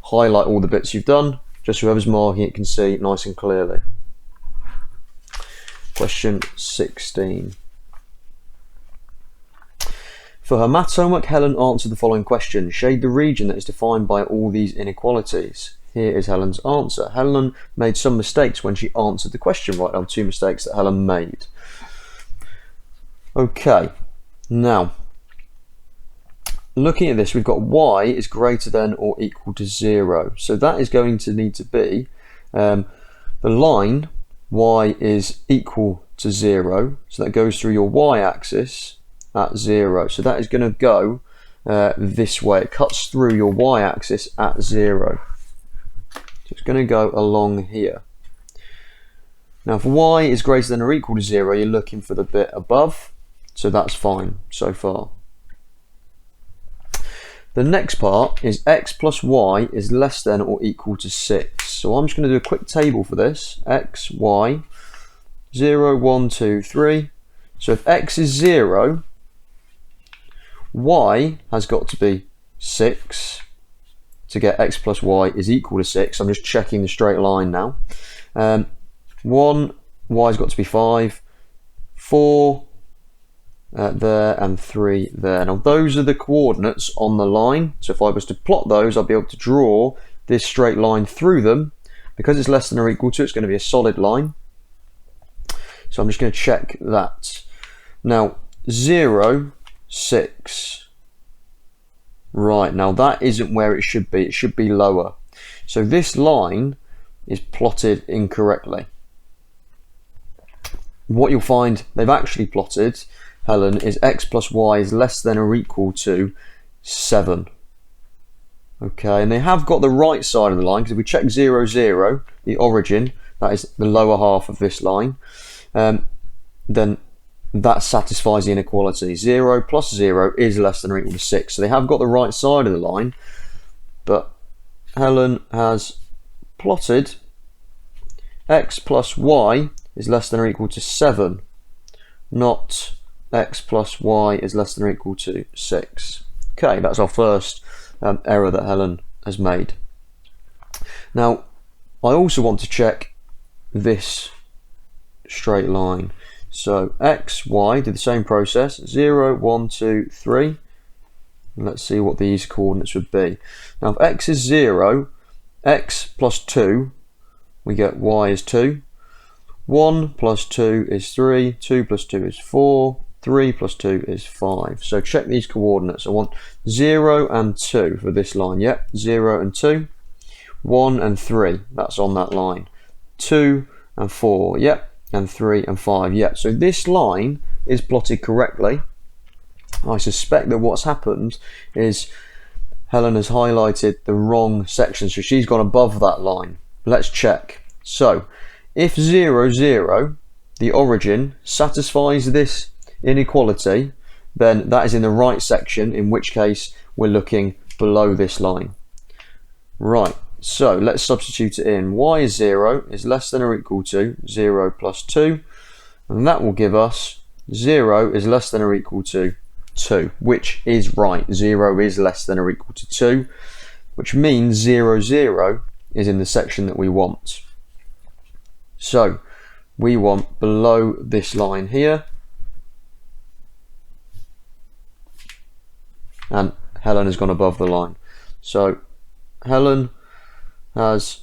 highlight all the bits you've done, just so whoever's marking it can see nice and clearly. Question 16. For her maths homework, Helen answered the following question. Shade the region that is defined by all these inequalities. Here is Helen's answer. Helen made some mistakes when she answered the question. Write down 2 mistakes that Helen made. Okay, now looking at this, we've got y is greater than or equal to 0. So that is going to need to be the line y is equal to 0. So that goes through your y-axis at 0. So that is going to go this way. It cuts through your y-axis at 0. So it's going to go along here. Now if y is greater than or equal to 0, you're looking for the bit above. So that's fine so far. The next part is x plus y is less than or equal to 6. So I'm just going to do a quick table for this. X, y, 0, 1, 2, 3. So if x is 0, y has got to be 6 to get x plus y is equal to 6. I'm just checking the straight line now. 1, y has got to be 5. 4, there and 3 there. Now those are the coordinates on the line, so if I was to plot those, I'll be able to draw this straight line through them. Because it's less than or equal to, it's going to be a solid line. So I'm just going to check that. Now 0, 6. Right, now that isn't where it should be lower. So this line is plotted incorrectly. What you'll find they've actually plotted, Helen, is x plus y is less than or equal to 7. Okay, and they have got the right side of the line, because if we check 0, 0, the origin, that is the lower half of this line, then that satisfies the inequality. 0 plus 0 is less than or equal to 6. So they have got the right side of the line, but Helen has plotted x plus y is less than or equal to 7, not x plus y is less than or equal to 6. Okay, that's our first error that Helen has made. Now, I also want to check this straight line. So x, y, did the same process, 0, 1, 2, 3. And let's see what these coordinates would be. Now if x is 0, x plus 2, we get y is 2. 1 plus 2 is 3, 2 plus 2 is 4, 3 plus 2 is 5. So check these coordinates. I want 0 and 2 for this line. Yep, 0 and 2. 1 and 3, that's on that line. 2 and 4, yep, and 3 and 5, yep. So this line is plotted correctly. I suspect that what's happened is Helen has highlighted the wrong section, so she's gone above that line. Let's check. So if 0, 0, the origin, satisfies this inequality, then that is in the right section, in which case we're looking below this line. Right, so let's substitute it in. Y is 0 is less than or equal to 0 plus 2, and that will give us 0 is less than or equal to 2, which is right. 0 is less than or equal to 2, which means 0, 0 is in the section that we want. So we want below this line here, and Helen has gone above the line. So Helen has,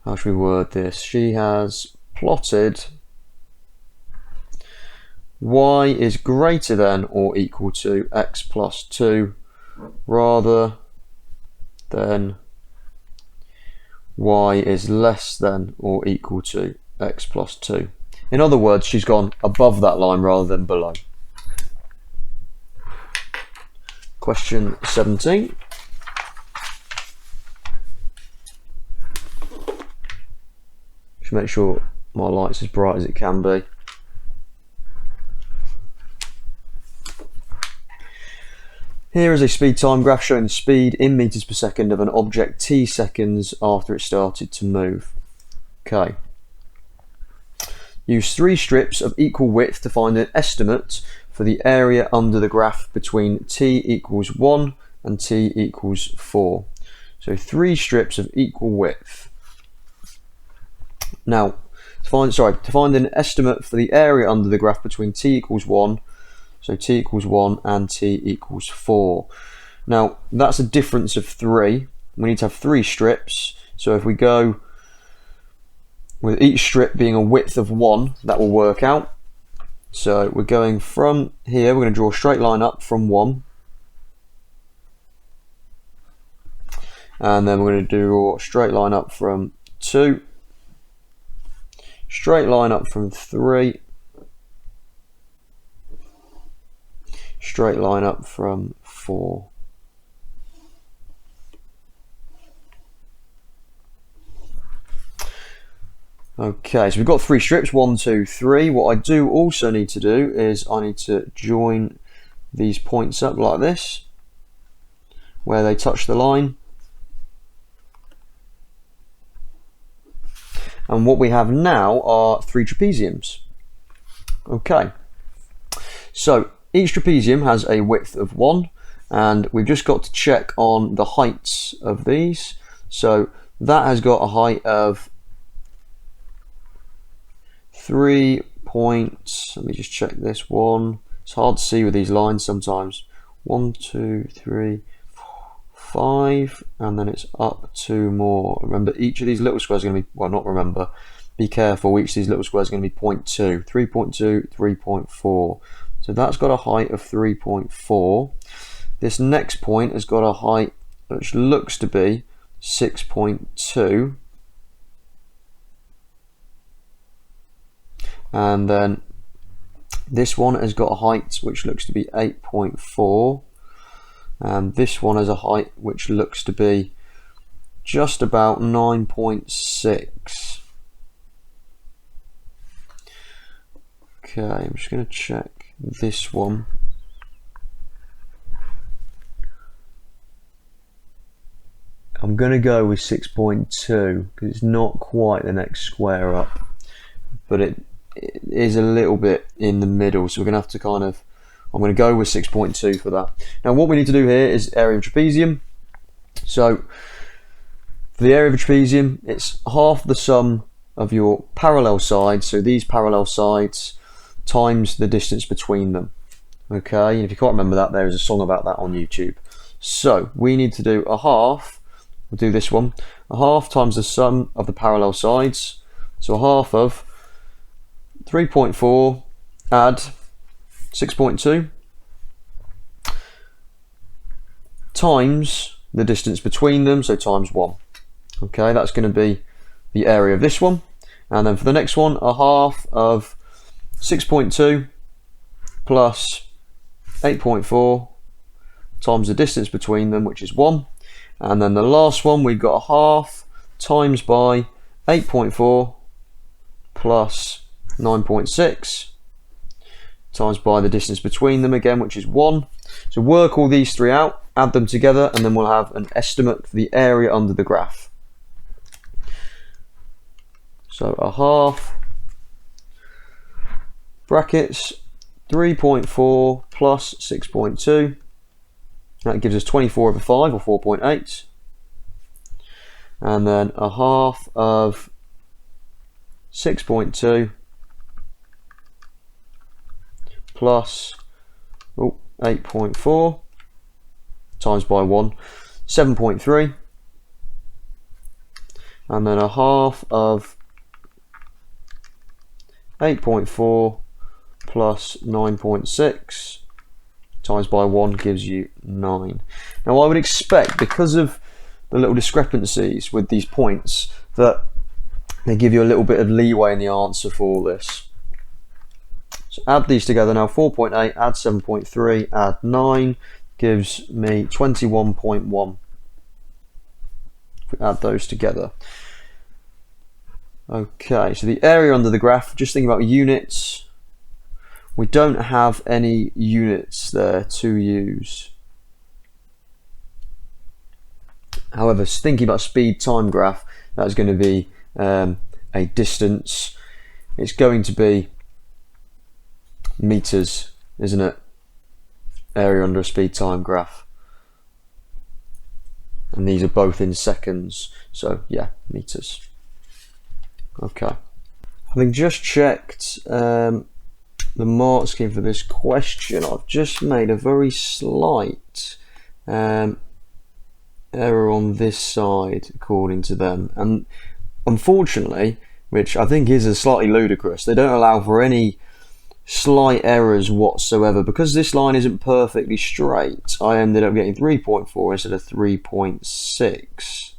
how should we word this? She has plotted y is greater than or equal to x plus 2 rather than y is less than or equal to x plus 2. In other words, she's gone above that line rather than below. Question 17. Just make sure my light's as bright as it can be. Here is a speed time graph showing the speed in meters per second of an object t seconds after it started to move. Okay. Use 3 strips of equal width to find an estimate for the area under the graph between t equals 1 and t equals 4. So 3 strips of equal width. Now, to find an estimate for the area under the graph between t equals 1, so t equals 1 and t equals 4. Now, that's a difference of 3. We need to have 3 strips. So if we go with each strip being a width of 1, that will work out. So we're going from here, we're going to draw a straight line up from 1. And then we're going to draw a straight line up from 2. Straight line up from 3. Straight line up from 4. Okay, so we've got 3 strips, 1, 2, 3. What I do also need to do is I need to join these points up like this, where they touch the line. And what we have now are 3 trapeziums. Okay, so each trapezium has a width of 1, and we've just got to check on the heights of these. So that has got a height of 3 points. Let me just check this one. It's hard to see with these lines sometimes. 1, 2, 3, 5, and then it's up 2 more. Remember, each of these little squares are going to be, well, not remember, be careful, each of these little squares are going to be 0.2, 3.2, 3.4. So that's got a height of 3.4. This next point has got a height which looks to be 6.2. And then this one has got a height which looks to be 8.4. And this one has a height which looks to be just about 9.6. Okay, I'm just going to check this one. I'm going to go with 6.2 because it's not quite the next square up, but it is a little bit in the middle, so we're going to have to kind of, I'm going to go with 6.2 for that. Now what we need to do here is area of trapezium. So for the area of a trapezium, it's half the sum of your parallel sides, so these parallel sides times the distance between them. Okay, and if you can't remember that, there is a song about that on YouTube. So we need to do a half, we'll do this one, a half times the sum of the parallel sides, so a half of 3.4 add 6.2 times the distance between them, so times 1. Okay, that's going to be the area of this one. And then for the next one, a half of 6.2 plus 8.4 times the distance between them, which is 1. And then the last one, we've got a half times by 8.4 plus 9.6 times by the distance between them again, which is 1. So work all these three out, add them together, and then we'll have an estimate for the area under the graph. So a half brackets 3.4 plus 6.2, that gives us 24 over 5 or 4.8, and then a half of 6.2 plus 8.4 times by 1, 7.3, and then a half of 8.4 plus 9.6 times by 1 gives you 9. Now I would expect, because of the little discrepancies with these points, that they give you a little bit of leeway in the answer for all this. So add these together now, 4.8 add 7.3 add 9 gives me 21.1. If we add those together. Okay, so the area under the graph, just thinking about units, we don't have any units there to use. However, thinking about speed time graph, that's going to be a distance. It's going to be meters, isn't it? Area under a speed time graph. And these are both in seconds, so yeah, meters. Okay. Having just checked the mark scheme for this question, I've just made a very slight error on this side according to them, and unfortunately, which I think is slightly ludicrous, they don't allow for any slight errors whatsoever. Because this line isn't perfectly straight, I ended up getting 3.4 instead of 3.6.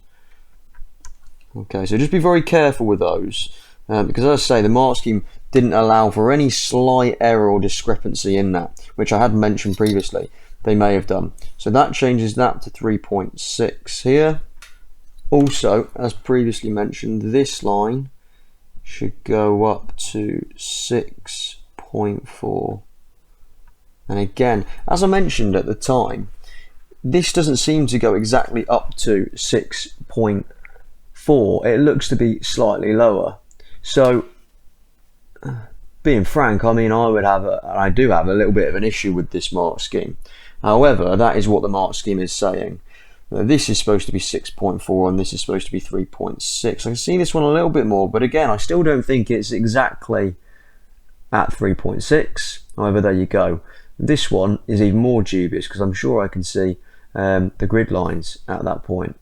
Okay, so just be very careful with those, because as I say, the mark scheme didn't allow for any slight error or discrepancy in that, which I had mentioned previously they may have done. So that changes that to 3.6 here. Also, as previously mentioned, this line should go up to 6.4. And again, as I mentioned at the time, this doesn't seem to go exactly up to 6.4. It looks to be slightly lower. So, being frank, I mean, I do have a little bit of an issue with this mark scheme. However, that is what the mark scheme is saying. This is supposed to be 6.4 and this is supposed to be 3.6. I can see this one a little bit more, but again, I still don't think it's exactly at 3.6. However, there you go. This one is even more dubious because I'm sure I can see the grid lines at that point,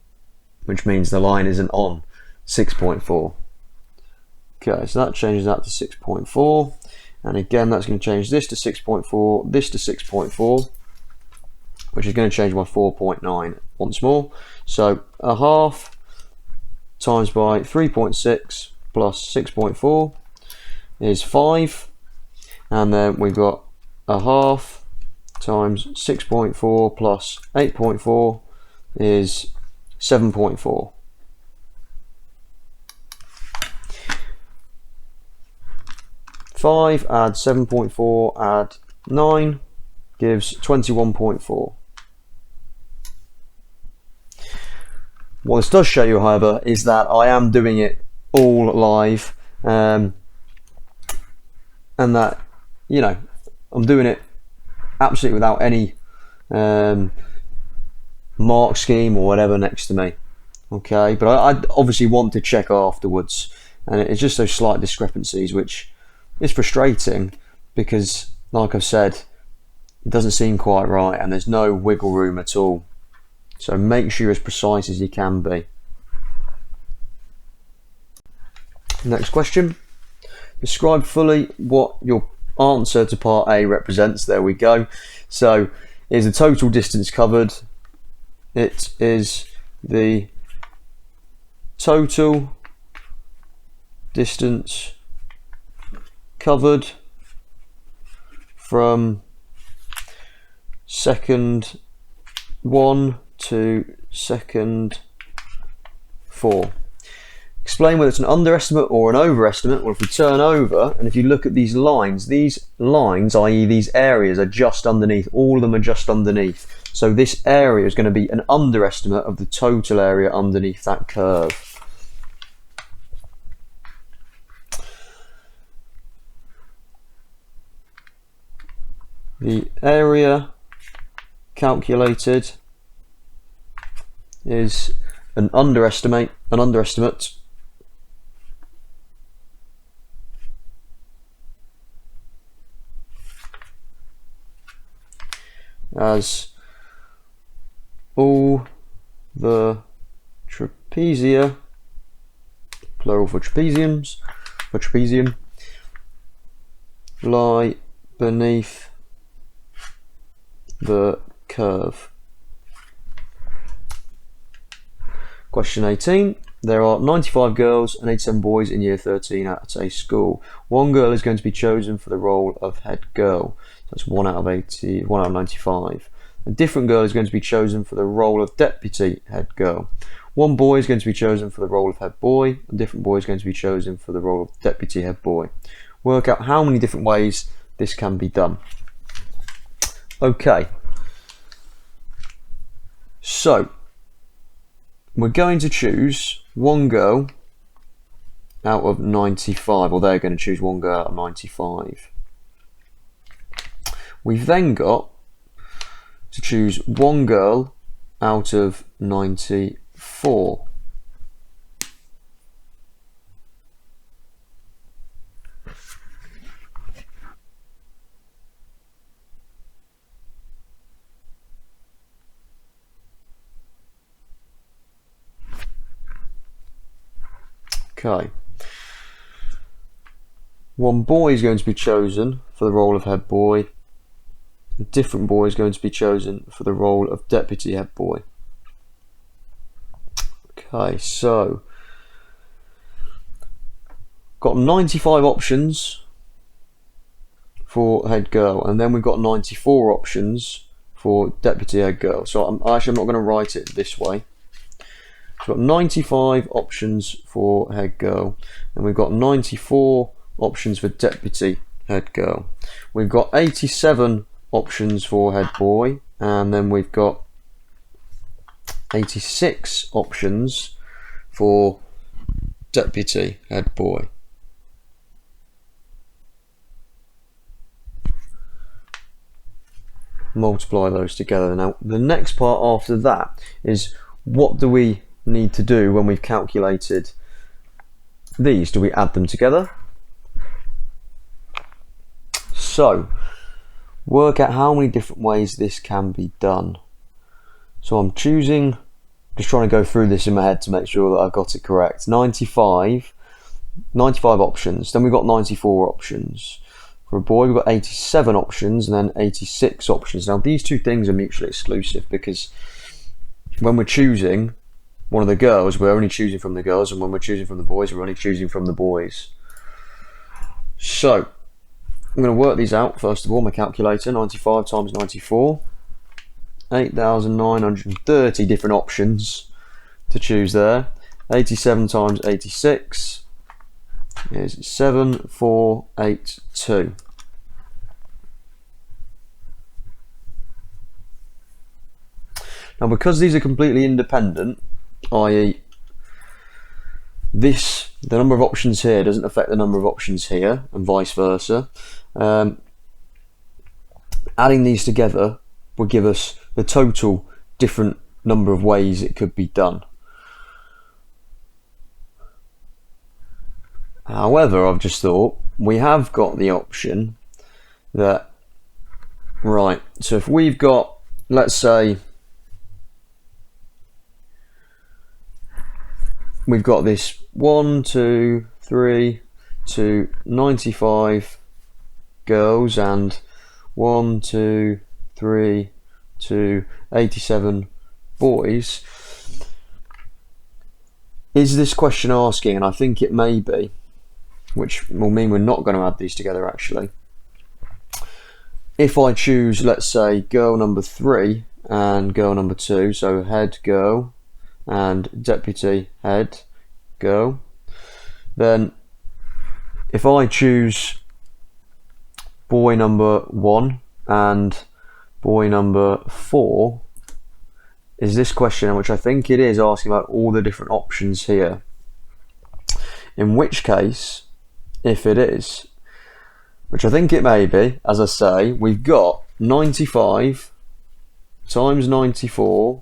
which means the line isn't on 6.4. Okay, so that changes that to 6.4, and again that's going to change this to 6.4, this to 6.4, which is going to change by 4.9 once more. So a half times by 3.6 plus 6.4 is 5, and then we've got a half times 6.4 plus 8.4 is 7.4. Five add 7.4 add 9 gives 21.4. What this does show you, however, is that I am doing it all live, and that, you know, I'm doing it absolutely without any mark scheme or whatever next to me. Okay, but I obviously want to check afterwards, and it's just those slight discrepancies which is frustrating because, like I've said, it doesn't seem quite right and there's no wiggle room at all. So make sure you're as precise as you can be. Next question. Describe fully what your answer to part A represents. There we go. So is the total distance covered. It is the total distance covered from second 1 to second 4. Explain whether it's an underestimate or an overestimate. Well, if we turn over and if you look at these lines, i.e. these areas, are just underneath. All of them are just underneath. So this area is going to be an underestimate of the total area underneath that curve. The area calculated is an underestimate as all the trapezia, plural for trapezium, lie beneath the curve. Question 18. There are 95 girls and 87 boys in year 13 at a school. One girl is going to be chosen for the role of head girl. That's 1 out of 80, 1 out of 95. A different girl is going to be chosen for the role of deputy head girl. One boy is going to be chosen for the role of head boy. A different boy is going to be chosen for the role of deputy head boy. Work out how many different ways this can be done. Okay. So we're going to choose one girl out of 95, or they're going to choose one girl out of 95. We've then got to choose one girl out of 94. Okay. One boy is going to be chosen for the role of head boy. A different boy is going to be chosen for the role of deputy head boy. Okay, so got 95 options for head girl, and then we've got 94 options for deputy head girl. So I'm not going to write it this way. So we've got 95 options for head girl, and we've got 94 options for deputy head girl. We've got 87 options for head boy, and then we've got 86 options for deputy head boy. Multiply those together. Now the next part after that is what do we need to do when we've calculated these? Do we add them together? So, work out how many different ways this can be done. So I'm choosing, just trying to go through this in my head to make sure that I've got it correct. 95 options, then we've got 94 options. For a boy, we've got 87 options and then 86 options. Now, these two things are mutually exclusive because when we're choosing one of the girls, we're only choosing from the girls, and when we're choosing from the boys, we're only choosing from the boys. So, I'm going to work these out first of all. My calculator, 95 times 94, 8,930 different options to choose there. 87 times 86 is 7482. Now, because these are completely independent, i.e. the number of options here doesn't affect the number of options here, and vice versa, adding these together will give us the total different number of ways it could be done. However, I've just thought we have got the option that, right, so if we've got, let's say, we've got this 1, 2, 3 to 95 girls and 1, 2, 3 to 87 boys. Is this question asking, and I think it may be, which will mean we're not going to add these together actually. If I choose, let's say, girl number 3 and girl number 2, so head girl and deputy head girl, then if I choose boy number 1 and boy number 4, is this question, which I think it is, asking about all the different options here? In which case, if it is, which I think it may be, as I say, we've got 95 times 94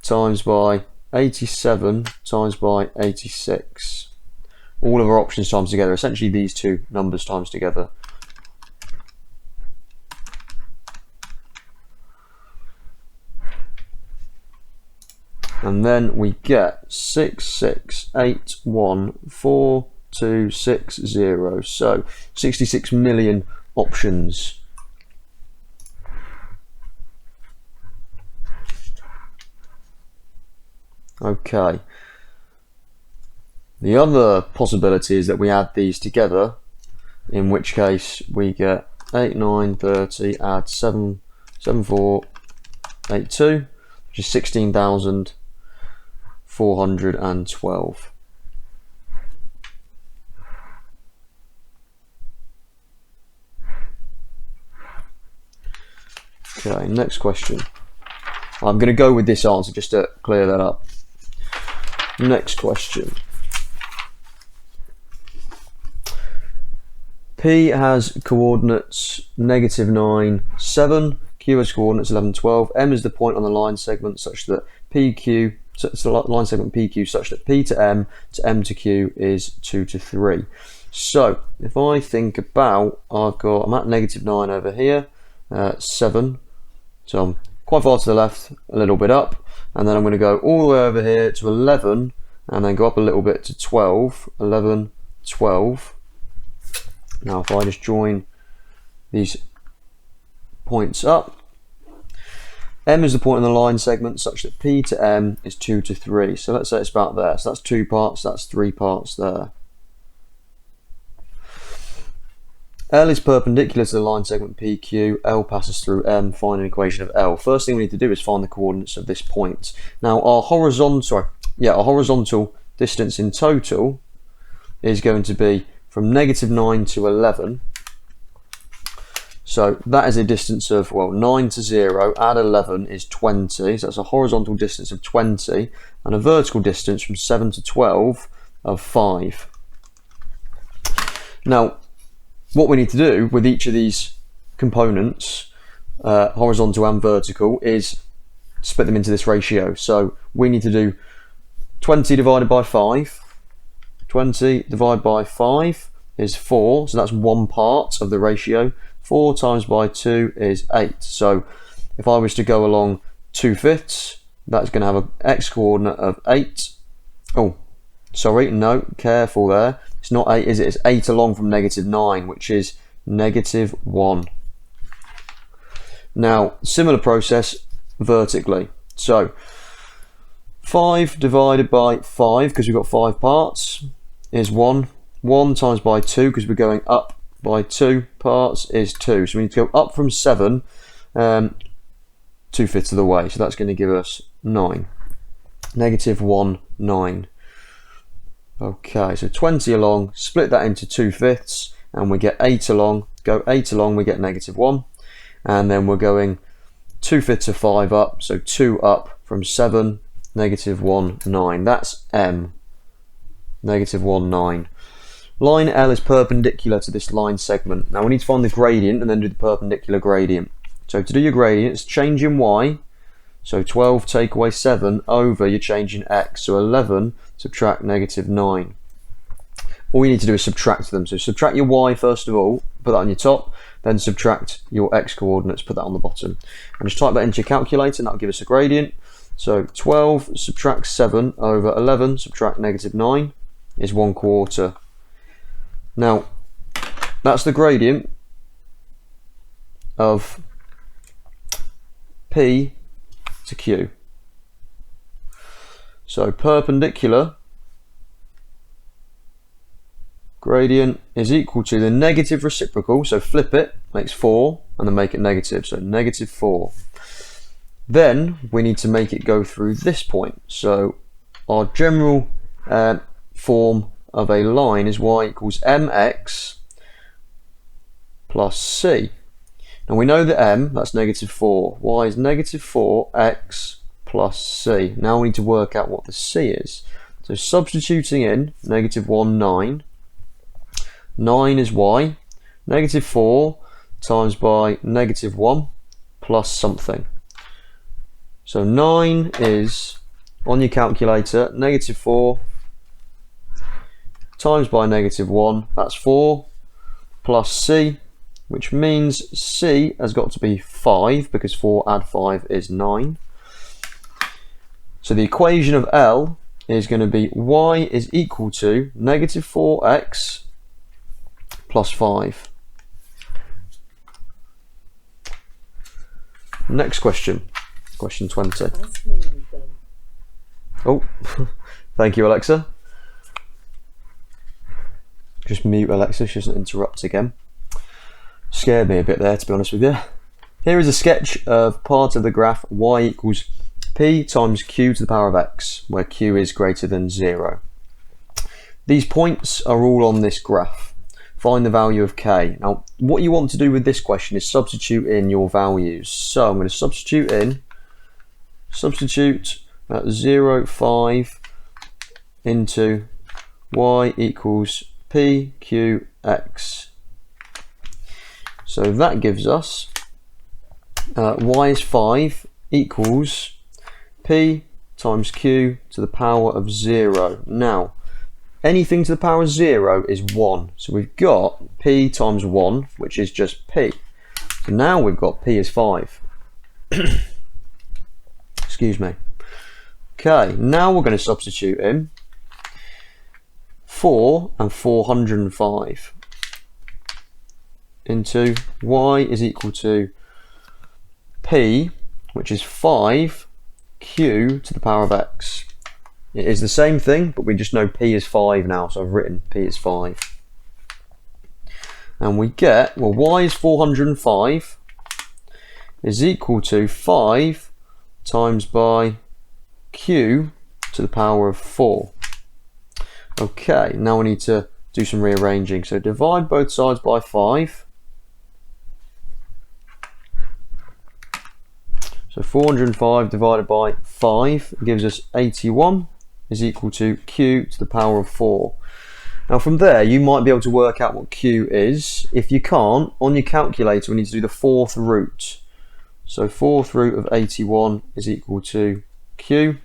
times by 87 times by 86. All of our options times together, essentially these two numbers times together. And then we get 66814260. So 66 million options. Okay. The other possibility is that we add these together, in which case we get 8930 add 7482, which is 16,412. Okay, next question. I'm going to go with this answer just to clear that up. Next question. P has coordinates -9, 7. Q has coordinates 11, 12. M is the point on the line segment such that PQ, so it's the line segment PQ such that P to M to Q is 2 to 3. So if I think about, I'm at -9 over here, 7. So I'm quite far to the left, a little bit up, and then I'm going to go all the way over here to 11, and then go up a little bit to 12, 11, 12. Now if I just join these points up, M is the point on the line segment such that P to M is 2 to 3. So let's say it's about there. So that's 2 parts, that's 3 parts there. L is perpendicular to the line segment PQ, L passes through M, find an equation of L. First thing we need to do is find the coordinates of this point. Now our horizontal distance in total is going to be from -9 to 11. So that is a distance of, well, 9 to 0, add 11 is 20, so that's a horizontal distance of 20, and a vertical distance from 7 to 12 of 5. Now, what we need to do with each of these components, horizontal and vertical, is split them into this ratio. So we need to do 20 divided by 5. 20 divided by 5 is 4, so that's 1 part of the ratio. 4 times by 2 is 8. So if I was to go along 2/5, that's going to have an x coordinate of 8. Oh, sorry, no, careful there. It's not 8, is it? It's 8 along from -9, which is -1. Now, similar process vertically. So 5 divided by 5, because we've got 5 parts, is 1. 1 times by 2, because we're going up by 2 parts, is 2. So we need to go up from 7 2/5 of the way. So that's going to give us 9. -1, 9. Okay, so 20 along, split that into 2/5, and we get 8 along. Go 8 along, we get -1. And then we're going 2/5 of 5 up, so 2 up from 7, -1, 9. That's M, -1, 9. Line L is perpendicular to this line segment. Now we need to find the gradient and then do the perpendicular gradient. So to do your gradient, it's change in Y. So 12 take away 7 over your change in X. So 11 subtract -9. All you need to do is subtract them. So subtract your Y first of all, put that on your top, then subtract your X coordinates, put that on the bottom. And just type that into your calculator and that'll give us a gradient. So 12 subtract 7 over 11 subtract -9 is 1/4. Now, that's the gradient of P to Q. So perpendicular gradient is equal to the negative reciprocal, so flip it, makes 4, and then make it negative, so -4. Then we need to make it go through this point. So our general form of a line is y equals mx plus c. Now we know that m, that's -4. Y is -4x plus c. Now we need to work out what the c is. So substituting in -1, 9. 9 is y. -4 times by -1 plus something. So 9 is, on your calculator, -4 times by -1, that's 4, plus c, which means c has got to be 5, because 4 add 5 is 9. So the equation of L is going to be y is equal to -4x plus 5. Next question, question 20. Oh, thank you, Alexa. Just mute Alexa, she doesn't interrupt again. Scared me a bit there, to be honest with you. Here is a sketch of part of the graph y equals p times q to the power of x, where q is greater than 0. These points are all on this graph. Find the value of k. Now, what you want to do with this question is substitute in your values. So I'm going to substitute 0, 5 into y equals p, q, x. So that gives us y is 5 equals p times q to the power of 0. Now, anything to the power of 0 is 1. So we've got p times 1, which is just p. So now we've got p is 5. Excuse me. Okay, now we're going to substitute in 4 and 405 into y is equal to p, which is 5 q to the power of x. It is the same thing, but we just know p is 5 now, so I've written p is 5. And we get, well, y is 405 is equal to 5 times by q to the power of 4. Okay, now we need to do some rearranging. So divide both sides by 5. So 405 divided by 5 gives us 81 is equal to q to the power of 4. Now from there you might be able to work out what q is. If you can't, on your calculator we need to do the 4th root. So fourth root of 81 is equal to q.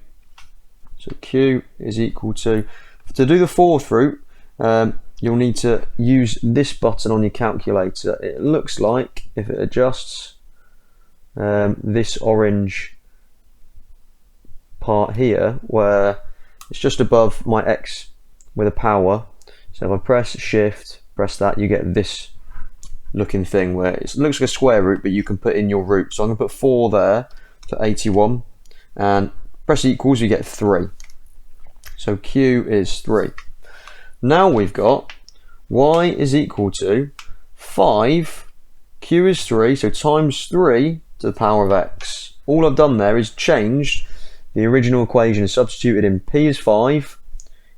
So q is equal to do the fourth root, you'll need to use this button on your calculator. It looks like, if it adjusts, this orange part here, where it's just above my x with a power. So if I press shift, press that, you get this looking thing where it looks like a square root, but you can put in your root. So I'm going to put 4 there for 81, and press equals, you get 3. So q is 3. Now we've got y is equal to 5, q is 3, so times 3 to the power of x. All I've done there is changed the original equation and substituted in p is 5,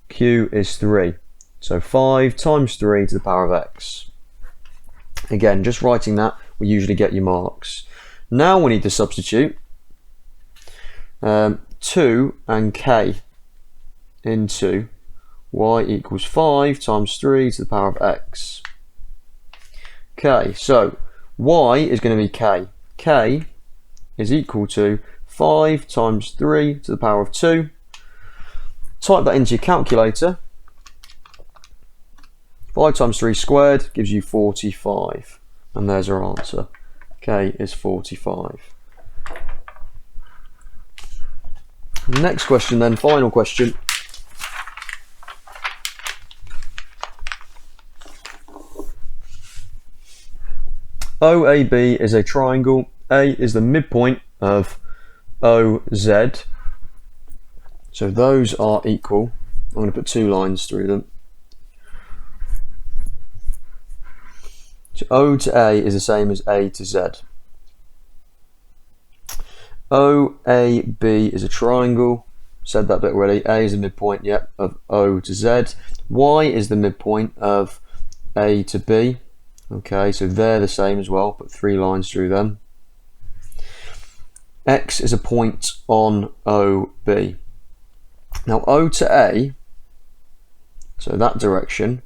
q is 3. So 5 times 3 to the power of x. Again, just writing that will usually get you marks. Now we need to substitute 2 and k into y equals 5 times 3 to the power of x. Okay, so y is going to be k. K is equal to 5 times 3 to the power of 2. Type that into your calculator. 5 times 3 squared gives you 45. And there's our answer. K is 45. Next question then, final question. OAB is a triangle. A is the midpoint of OZ. So those are equal. I'm going to put 2 lines through them. So O to A is the same as A to Z. OAB is a triangle. Said that bit already. A is the midpoint, yep, of O to Z. Y is the midpoint of A to B. Okay, so they're the same as well. Put 3 lines through them. X is a point on OB. Now O to A, so that direction,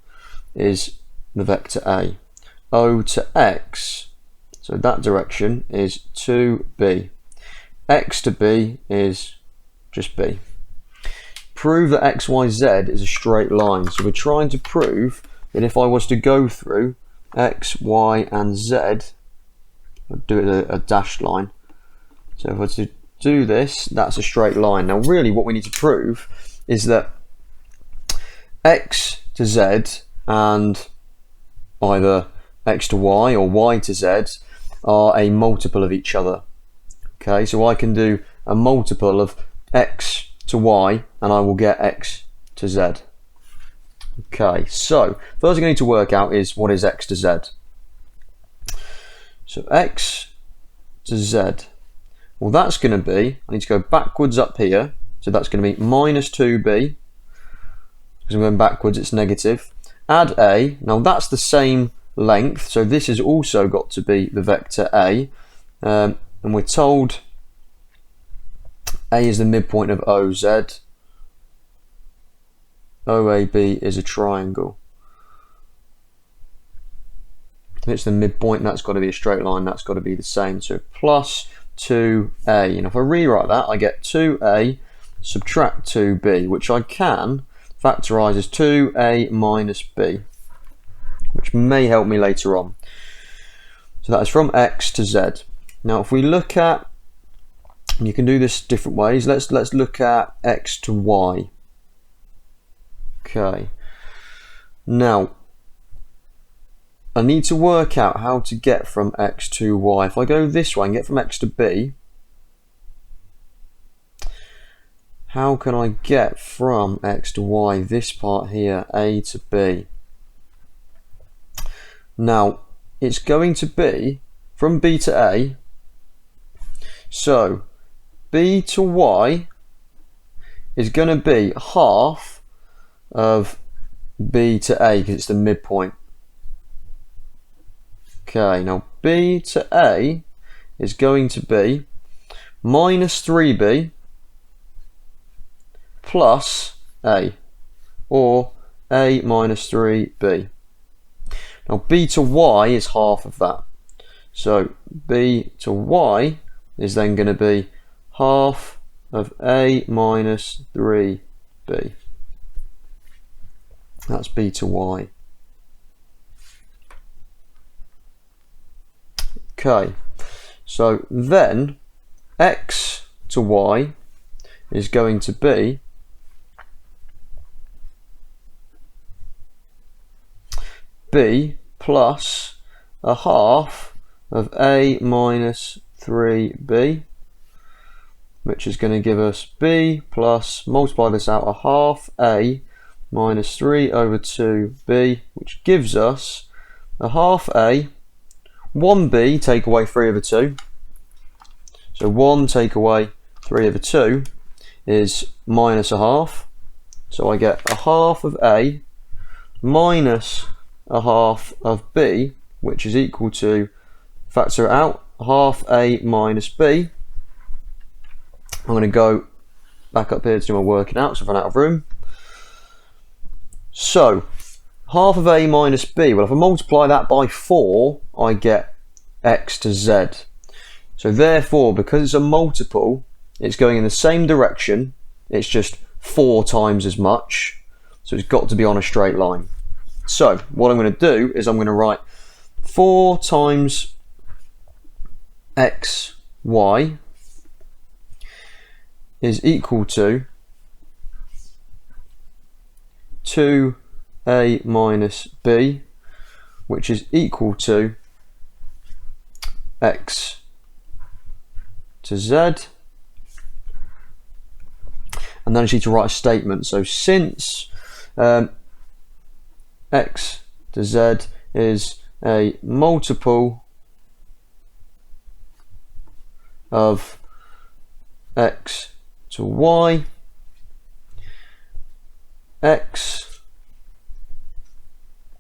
is the vector A. O to X, so that direction is 2B. X to B is just B. Prove that XYZ is a straight line. So we're trying to prove that if I was to go through X, Y and Z, I'll do it a dashed line. So if I was to do this, that's a straight line. Now really what we need to prove is that X to Z and either X to Y or Y to Z are a multiple of each other. Okay, so I can do a multiple of X to Y and I will get X to Z. Okay, so first thing I need to work out is what is X to Z. So X to Z, well that's going to be, I need to go backwards up here, so that's going to be minus 2B, because I'm going backwards, it's negative. Add A, now that's the same length, so this has also got to be the vector A, and we're told A is the midpoint of OZ. OAB is a triangle. If it's the midpoint, that's got to be a straight line, that's got to be the same. So plus 2A, and if I rewrite that, I get 2A subtract 2B, which I can factorise as 2A minus B, which may help me later on. So that is from X to Z. Now if we look at, you can do this different ways, let's look at X to Y. Okay, now I need to work out how to get from X to Y. If I go this way and get from X to B, how can I get from X to Y, this part here, A to B? Now it's going to be from B to A, so B to Y is going to be half of B to A because it's the midpoint. Okay, now B to A is going to be minus 3B plus A, or A minus 3B. Now B to Y is half of that. So B to Y is then going to be half of a minus 3b. That's b to y. Okay, so then x to y is going to be b plus a half of a minus 3b, which is going to give us b plus, multiply this out, a half a minus 3 over 2b, which gives us a half a, 1b take away 3 over 2, so 1 take away 3 over 2 is minus a half, so I get a half of a minus a half of b, which is equal to, factor it out, half a minus b. I'm going to go back up here to do my working out, so I've run out of room. So half of a minus b, well, if I multiply that by 4, I get x to z. So therefore, because it's a multiple, it's going in the same direction, it's just 4 times as much, so it's got to be on a straight line. So what I'm going to do is I'm going to write 4 times xy is equal to 2a minus b, which is equal to x to z. And then I need to write a statement. So since x to z is a multiple of x to y, x,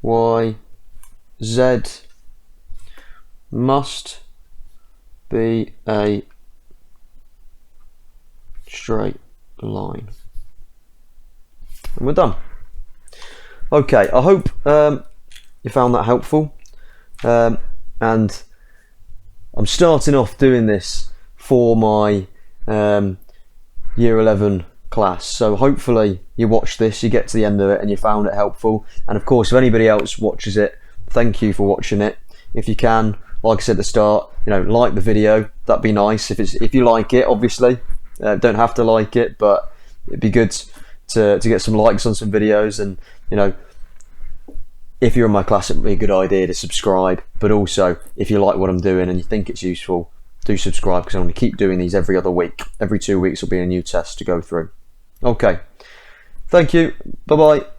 y, z must be a straight line. And we're done. Okay, I hope you found that helpful, and I'm starting off doing this for my year 11 class, so hopefully you watch this, you get to the end of it and you found it helpful. And of course, if anybody else watches it, thank you for watching it. If you can, like I said at the start, like the video, that'd be nice. If you like it, obviously, don't have to like it, but it'd be good to get some likes on some videos. And if you're in my class, it would be a good idea to subscribe. But also, if you like what I'm doing and you think it's useful, do subscribe, because I'm going to keep doing these every other week. Every 2 weeks will be a new test to go through. Okay, thank you, bye bye.